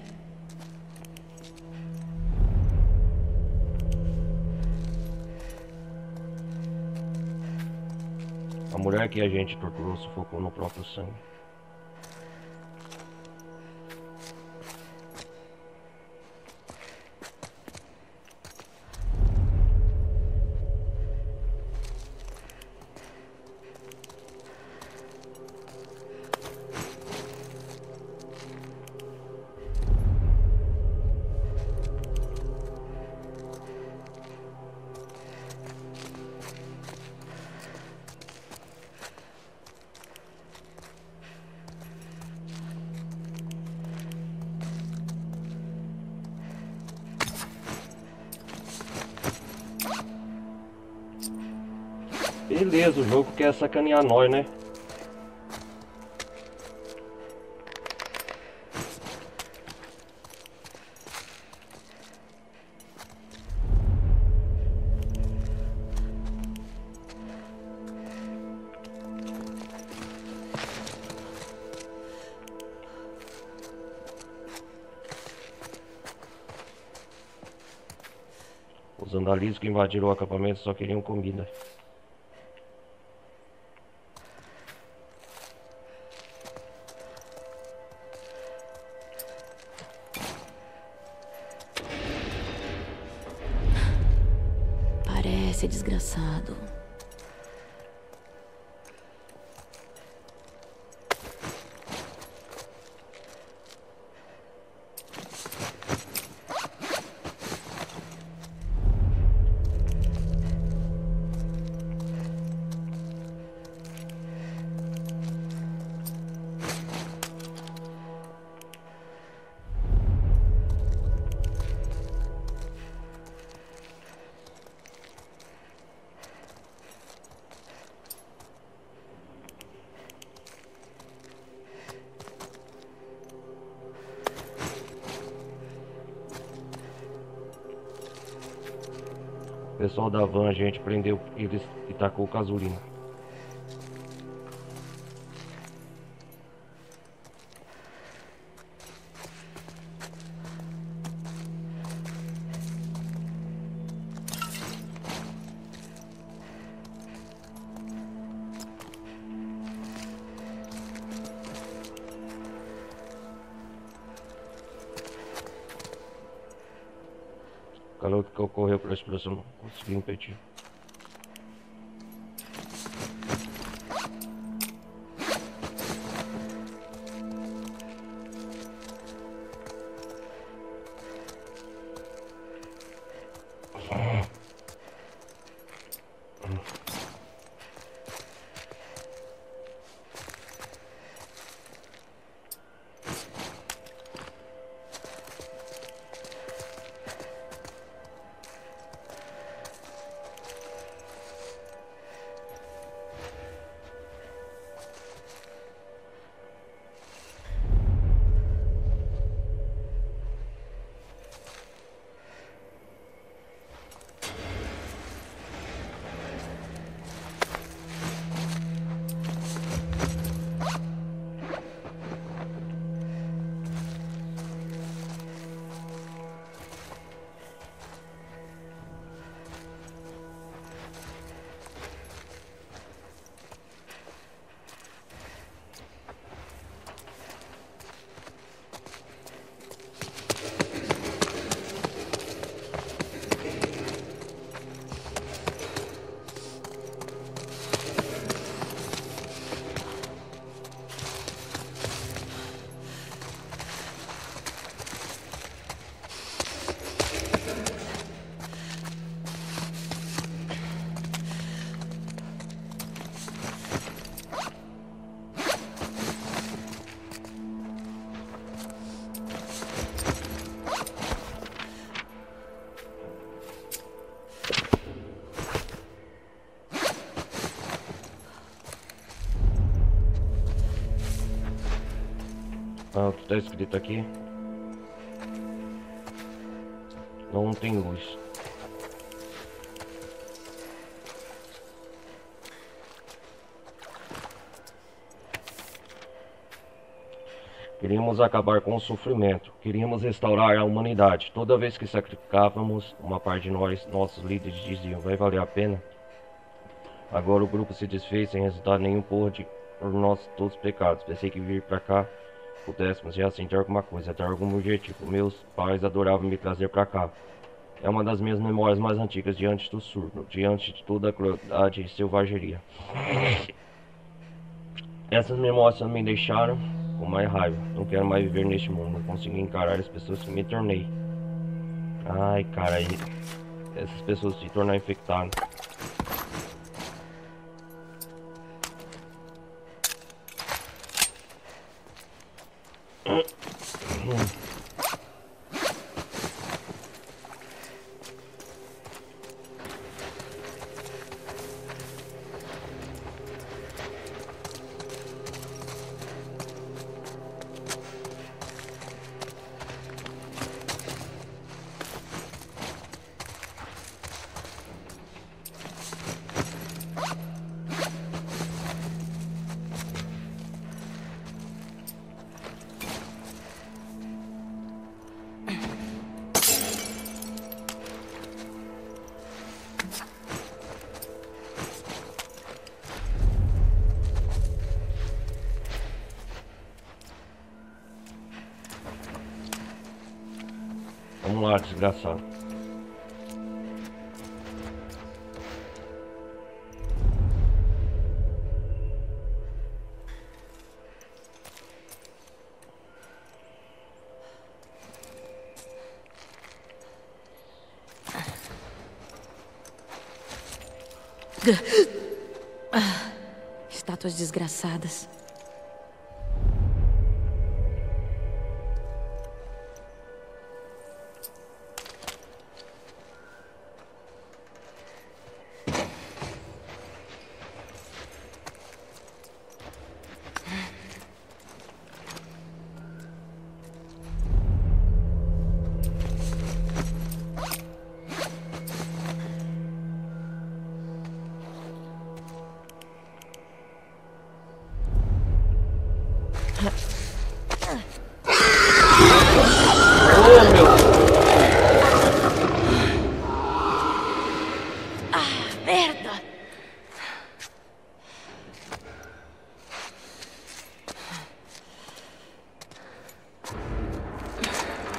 A mulher que a gente torturou sufocou no próprio sangue. Beleza, o jogo quer sacanear nós, né? Os andalistas que invadiram o acampamento só queriam comida. Parece desgraçado. O pessoal da van, a gente prendeu eles e tacou gasolina. O calor que ocorreu pela explosão não conseguiu impedir. Ah, o que tá escrito aqui? Não tem luz. Queríamos acabar com o sofrimento. Queríamos restaurar a humanidade. Toda vez que sacrificávamos uma parte de nós, nossos líderes diziam: vai valer a pena? Agora o grupo se desfez sem resultar nenhum por nossos todos os pecados. Pensei que vir pra cá pudéssemos já sentir alguma coisa, ter algum objetivo. Meus pais adoravam me trazer pra cá. É uma das minhas memórias mais antigas diante do surdo, diante de toda a crueldade e selvageria. Essas memórias me deixaram com mais raiva. Não quero mais viver neste mundo. Não consigo encarar as pessoas que me tornei. Ai, cara, essas pessoas se tornaram infectadas. Vamos lá, desgraçado. Estátuas desgraçadas.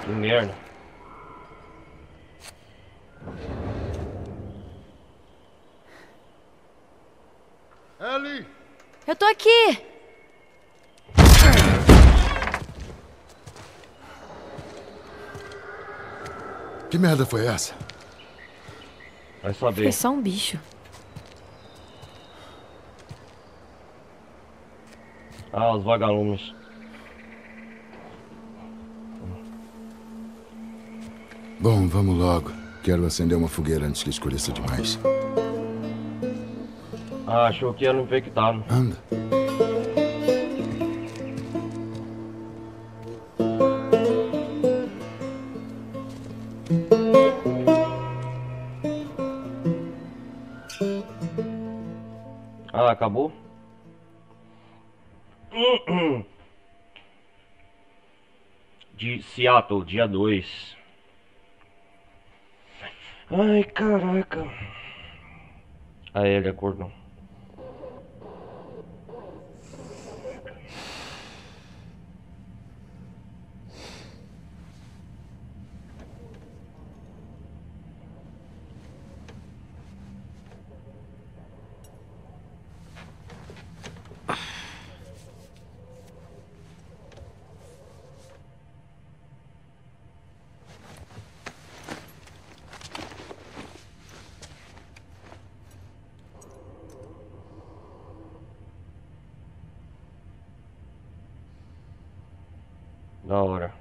Que merda. Ellie! Eu tô aqui! Que merda foi essa? Vai saber. Foi só um bicho. Ah, os vagalumes. Bom, vamos logo. Quero acender uma fogueira antes que escureça demais. Ah, achou que era um infectado. Anda. Ah, acabou? De Seattle, dia 2. Ai, caraca. Ah, ele acordou. Da hora.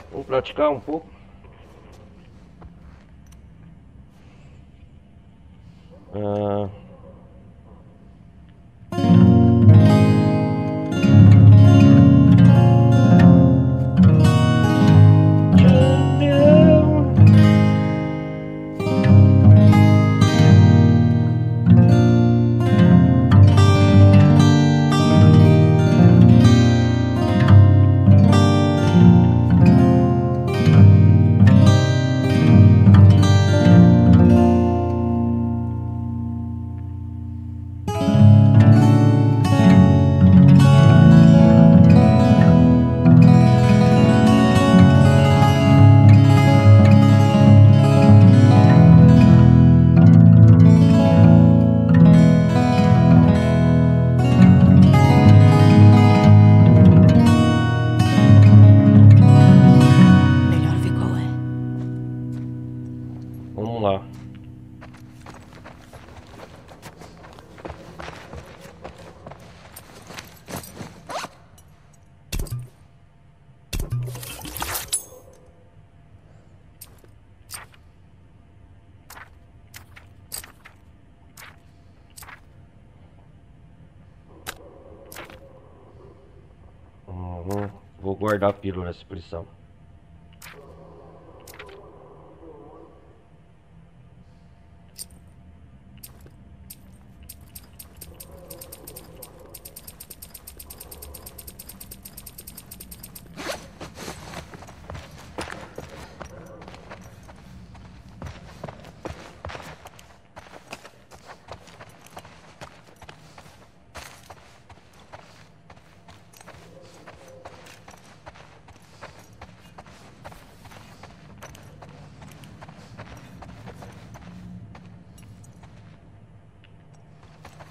Vamos praticar um pouco. Ah... Melhor ver qual é. Vamos lá. Vou guardar a pílula nessa pressão.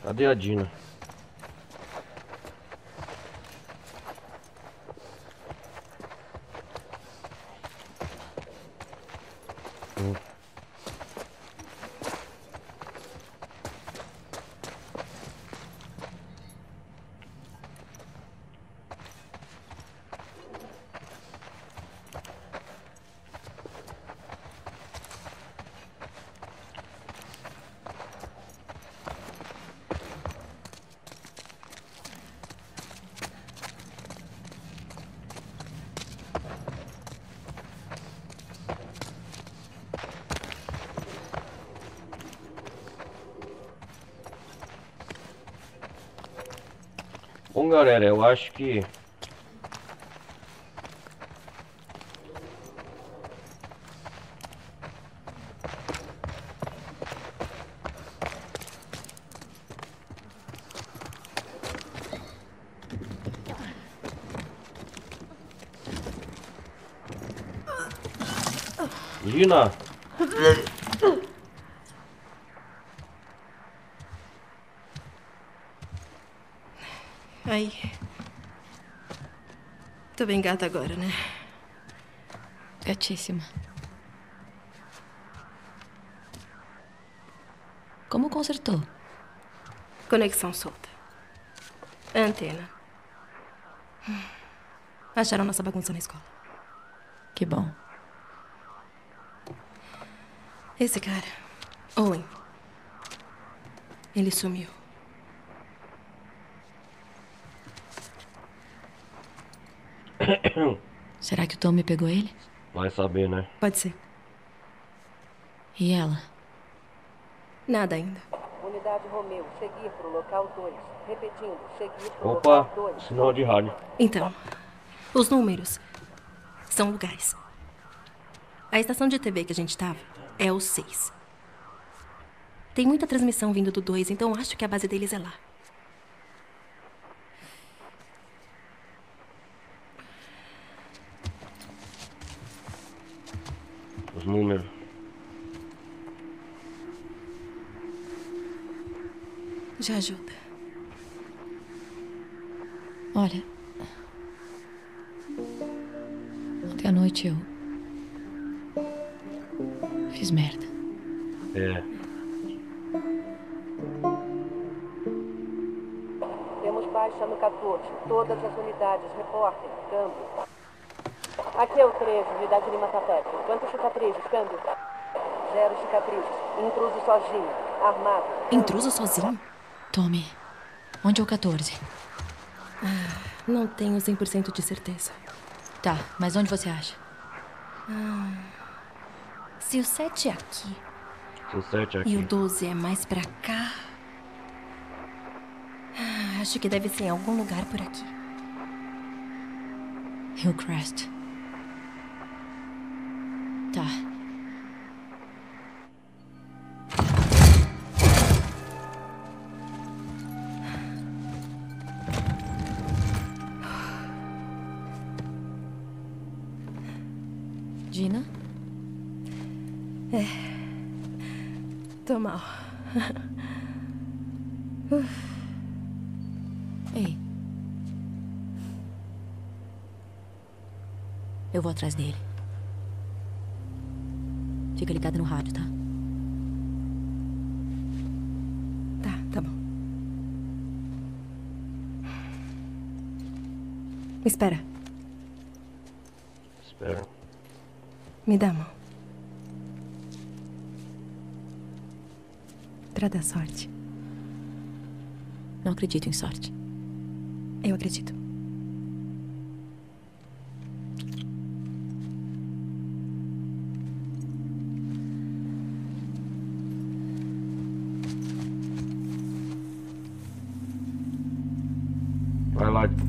Cadê a Dina? Bom, galera, eu acho que Gina, Ai. Tô bem gata agora, né? Gatíssima. Como consertou? Conexão solta. Antena. Acharam nossa bagunça na escola. Que bom. Esse cara, Owen, ele sumiu. Será que o Tommy pegou ele? vai saber, né? Pode ser. E ela? Nada ainda. Unidade Romeu, seguir pro local 2. Repetindo, seguir pro Opa, local 2. sinal de rádio. Então, os números são lugares. A estação de TV que a gente tava é o 6. Tem muita transmissão vindo do 2, então acho que a base deles é lá. Os números. Já ajuda. Olha. Ontem à noite eu fiz merda. É. Temos baixa no 14. Todas as unidades reportem. Câmbio. Aqui é o 13, unidade Lima tá perto. Quantas cicatrizes? Câmbio. 0 cicatrizes. Intruso sozinho. Armado. Intruso sozinho? Tommy, onde é o 14? Não tenho 100% de certeza. Tá, mas onde você acha? Se o 7 é aqui Seu 7 e aqui. o 12 é mais pra cá... acho que deve ser em algum lugar por aqui. Hillcrest. Tá. Dina? Tô mal. Ei. Eu vou atrás dele. Fica ligada no rádio, tá? Tá bom. Espera, Espera. me dá a mão. Pra dar sorte. Não acredito em sorte. Eu acredito.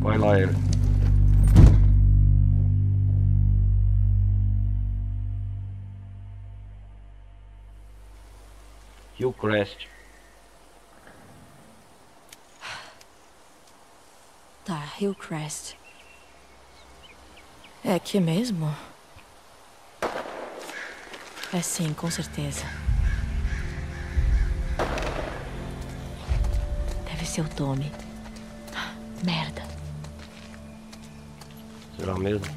Vai lá, ele. Hillcrest. Tá, Hillcrest. É aqui mesmo? É sim, com certeza. Deve ser o Tommy. Merda. Será mesmo?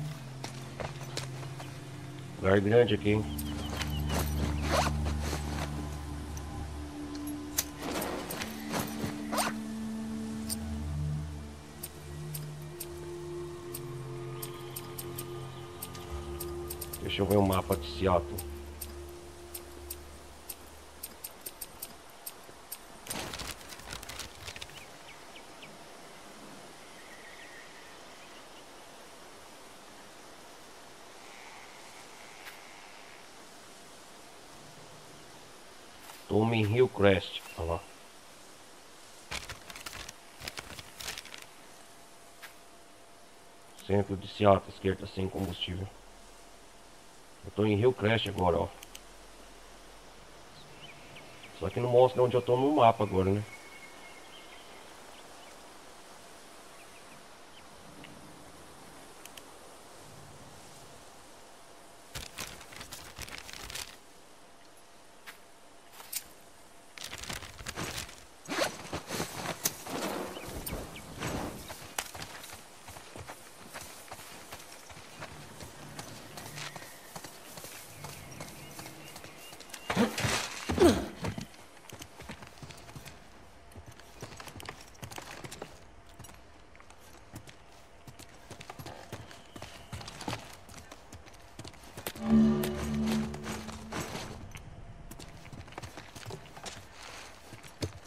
Lugar grande aqui, hein? Deixa eu ver o mapa de Seattle. Tommy Hillcrest, olha lá. Centro de Seattle, esquerda sem combustível. Eu tô em Hillcrest agora, ó. Só que não mostra onde eu tô no mapa agora, né?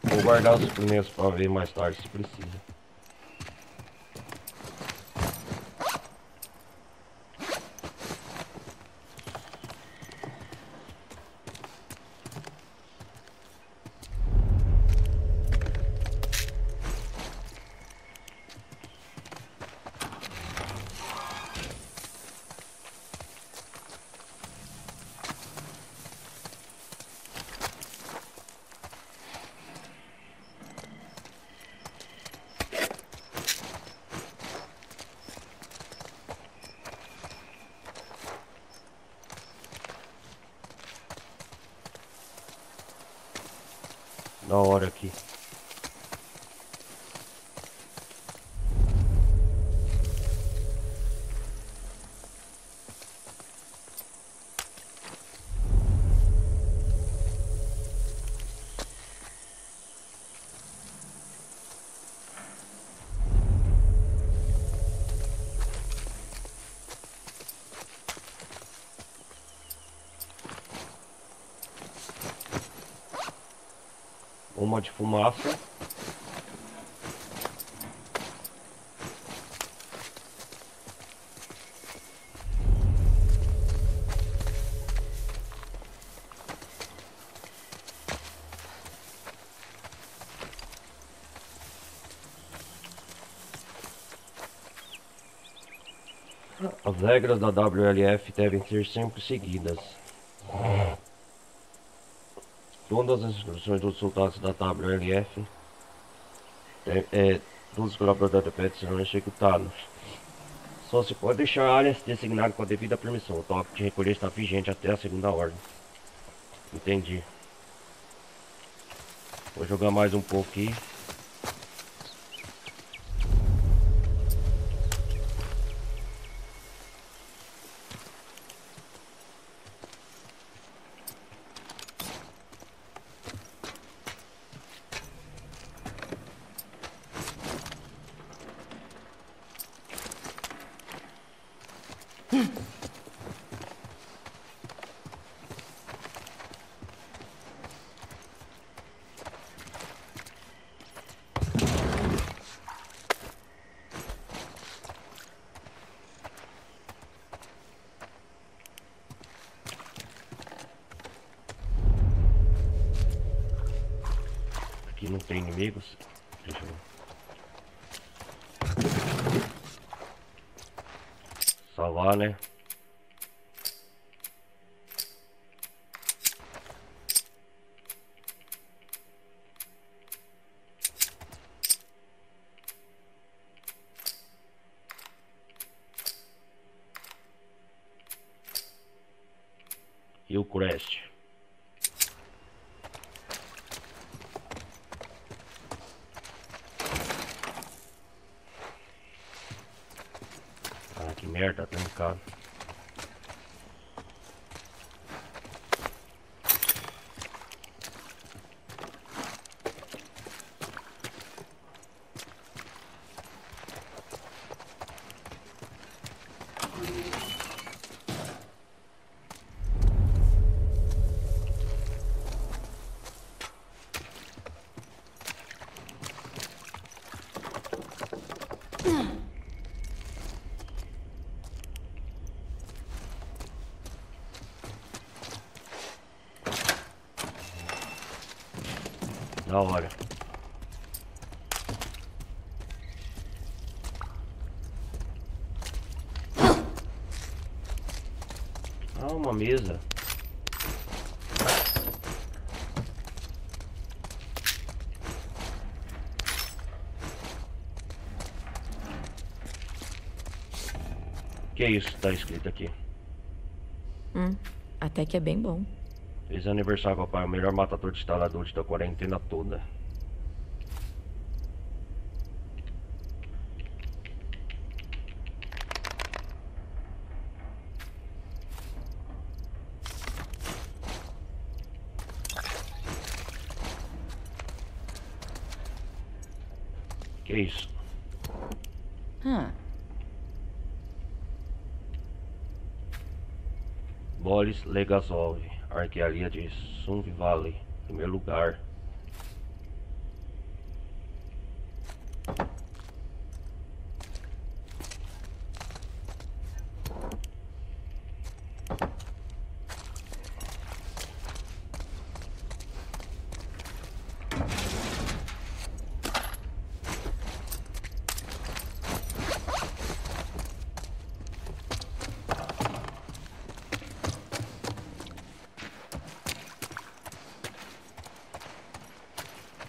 Vou guardar os primeiros pra ver mais tarde se precisa. Da hora aqui. Uma de fumaça. As regras da WLF devem ser sempre seguidas. Todas as instruções dos soldados da WLF, todos os colaboradores da PET serão executados. Só se pode deixar áreas designadas com a devida permissão. O toque de recolher está vigente até a segunda ordem. Entendi. Vou jogar mais um pouco aqui. Aqui não tem inimigos. Deixa eu... salvar, né? Hillcrest. Ah, que merda, trancado. Da hora. Ah, uma mesa. Que é isso que tá escrito aqui? Até que é bem bom. Feliz aniversário, papai. O melhor matador de instaladores da quarentena toda. Que isso? Boris Legasov, arquearia de Sun Valley, primeiro lugar.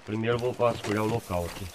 Primeiro eu vou vasculhar o local aqui.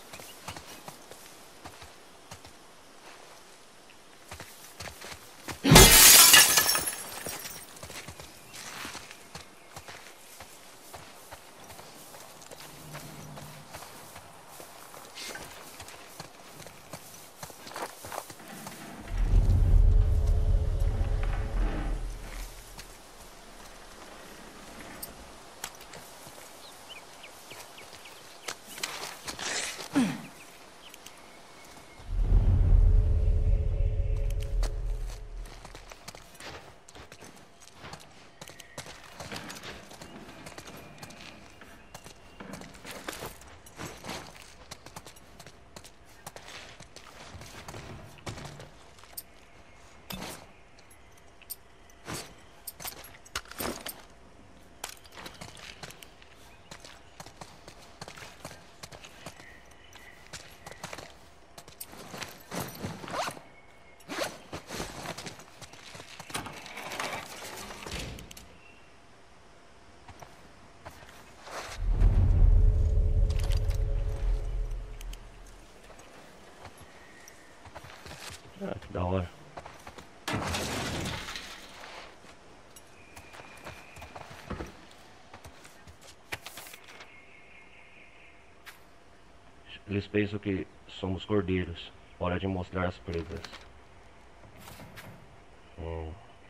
Eles pensam que somos cordeiros. Hora de mostrar as presas.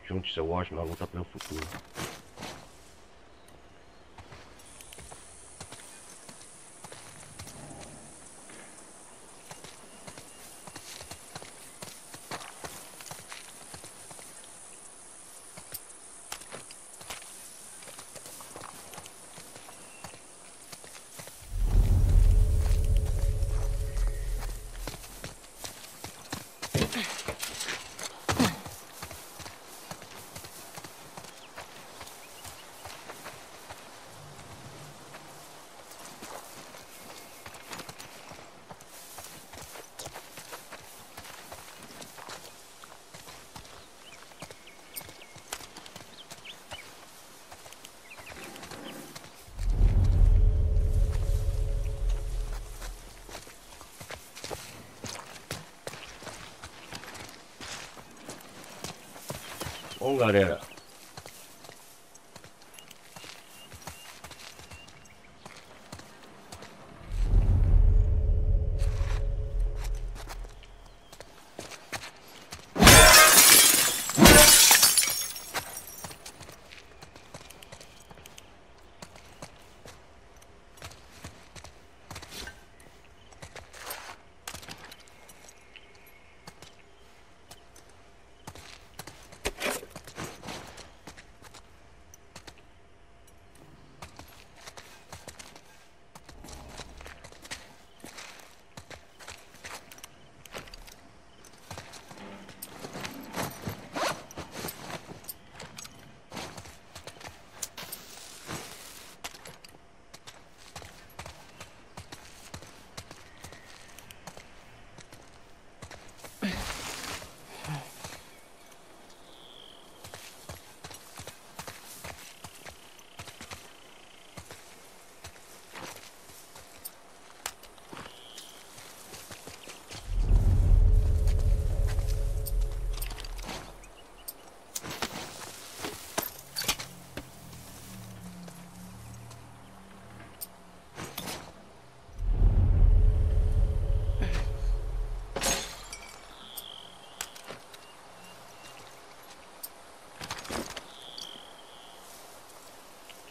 Junte seu ódio na luta pelo futuro. Bom, galera,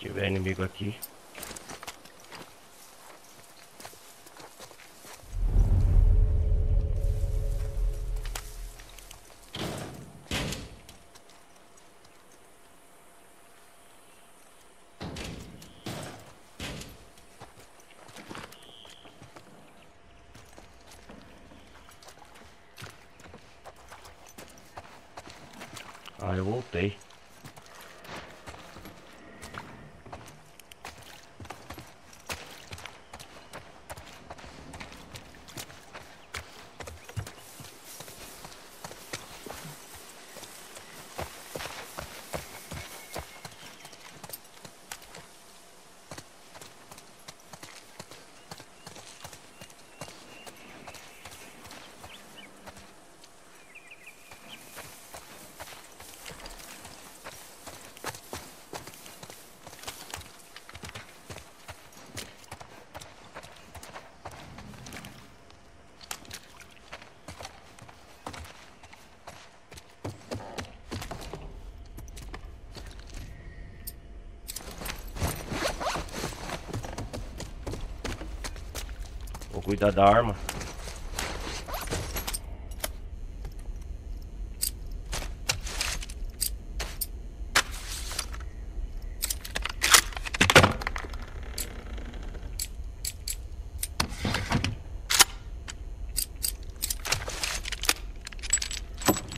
se tiver inimigo aqui. Ah, eu voltei. Vou cuidar da arma.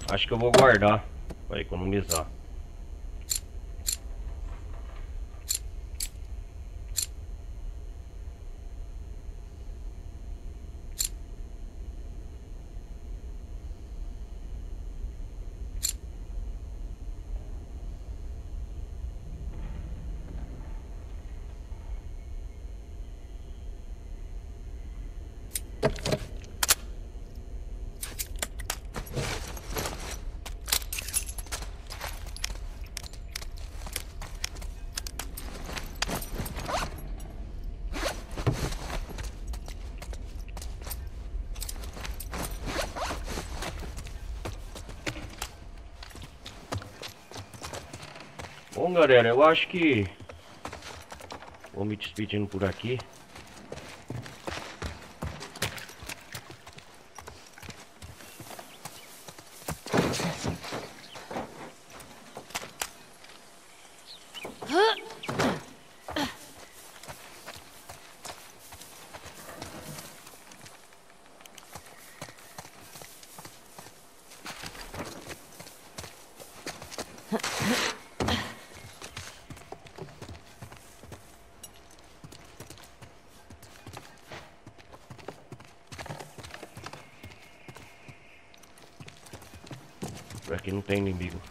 Acho que eu vou guardar para economizar. Bom, galera, eu acho que vou me despedindo por aqui. Por aqui não tem inimigo.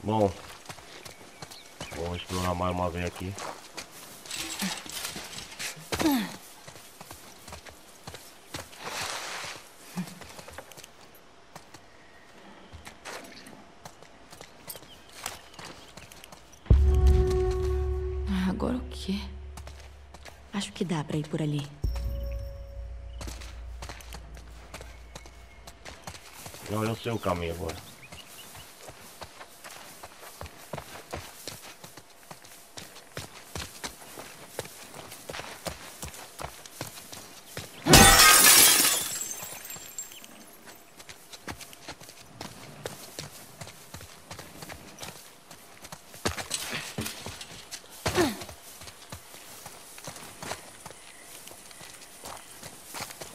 Bom, vamos explorar mais uma vez aqui. Agora o quê? Acho que dá pra ir por ali. Não, eu sei o caminho agora.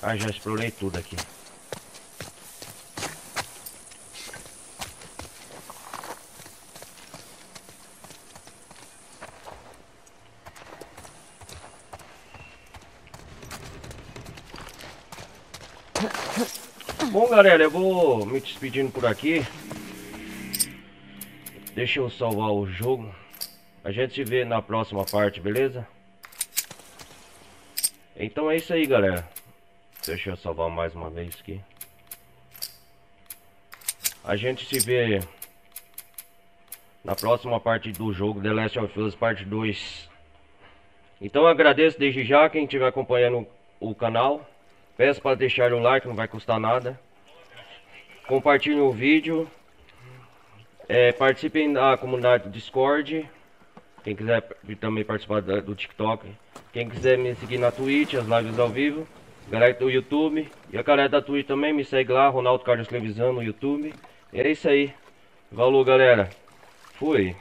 Ah, já explorei tudo aqui. Bom, galera, eu vou me despedindo por aqui. Deixa eu salvar o jogo. A gente se vê na próxima parte, beleza? Então é isso aí, galera. Deixa eu salvar mais uma vez aqui. A gente se vê na próxima parte do jogo The Last of Us Parte 2. Então eu agradeço desde já quem estiver acompanhando o canal. Peço para deixar um like, não vai custar nada. Compartilhem o vídeo. Participem da comunidade do Discord. Quem quiser também participar do TikTok. Quem quiser me seguir na Twitch, as lives ao vivo. Galera do YouTube e a galera da Twitch também me segue lá, Ronaldo Carlos Televisão no YouTube. É isso aí. Valeu, galera. Fui.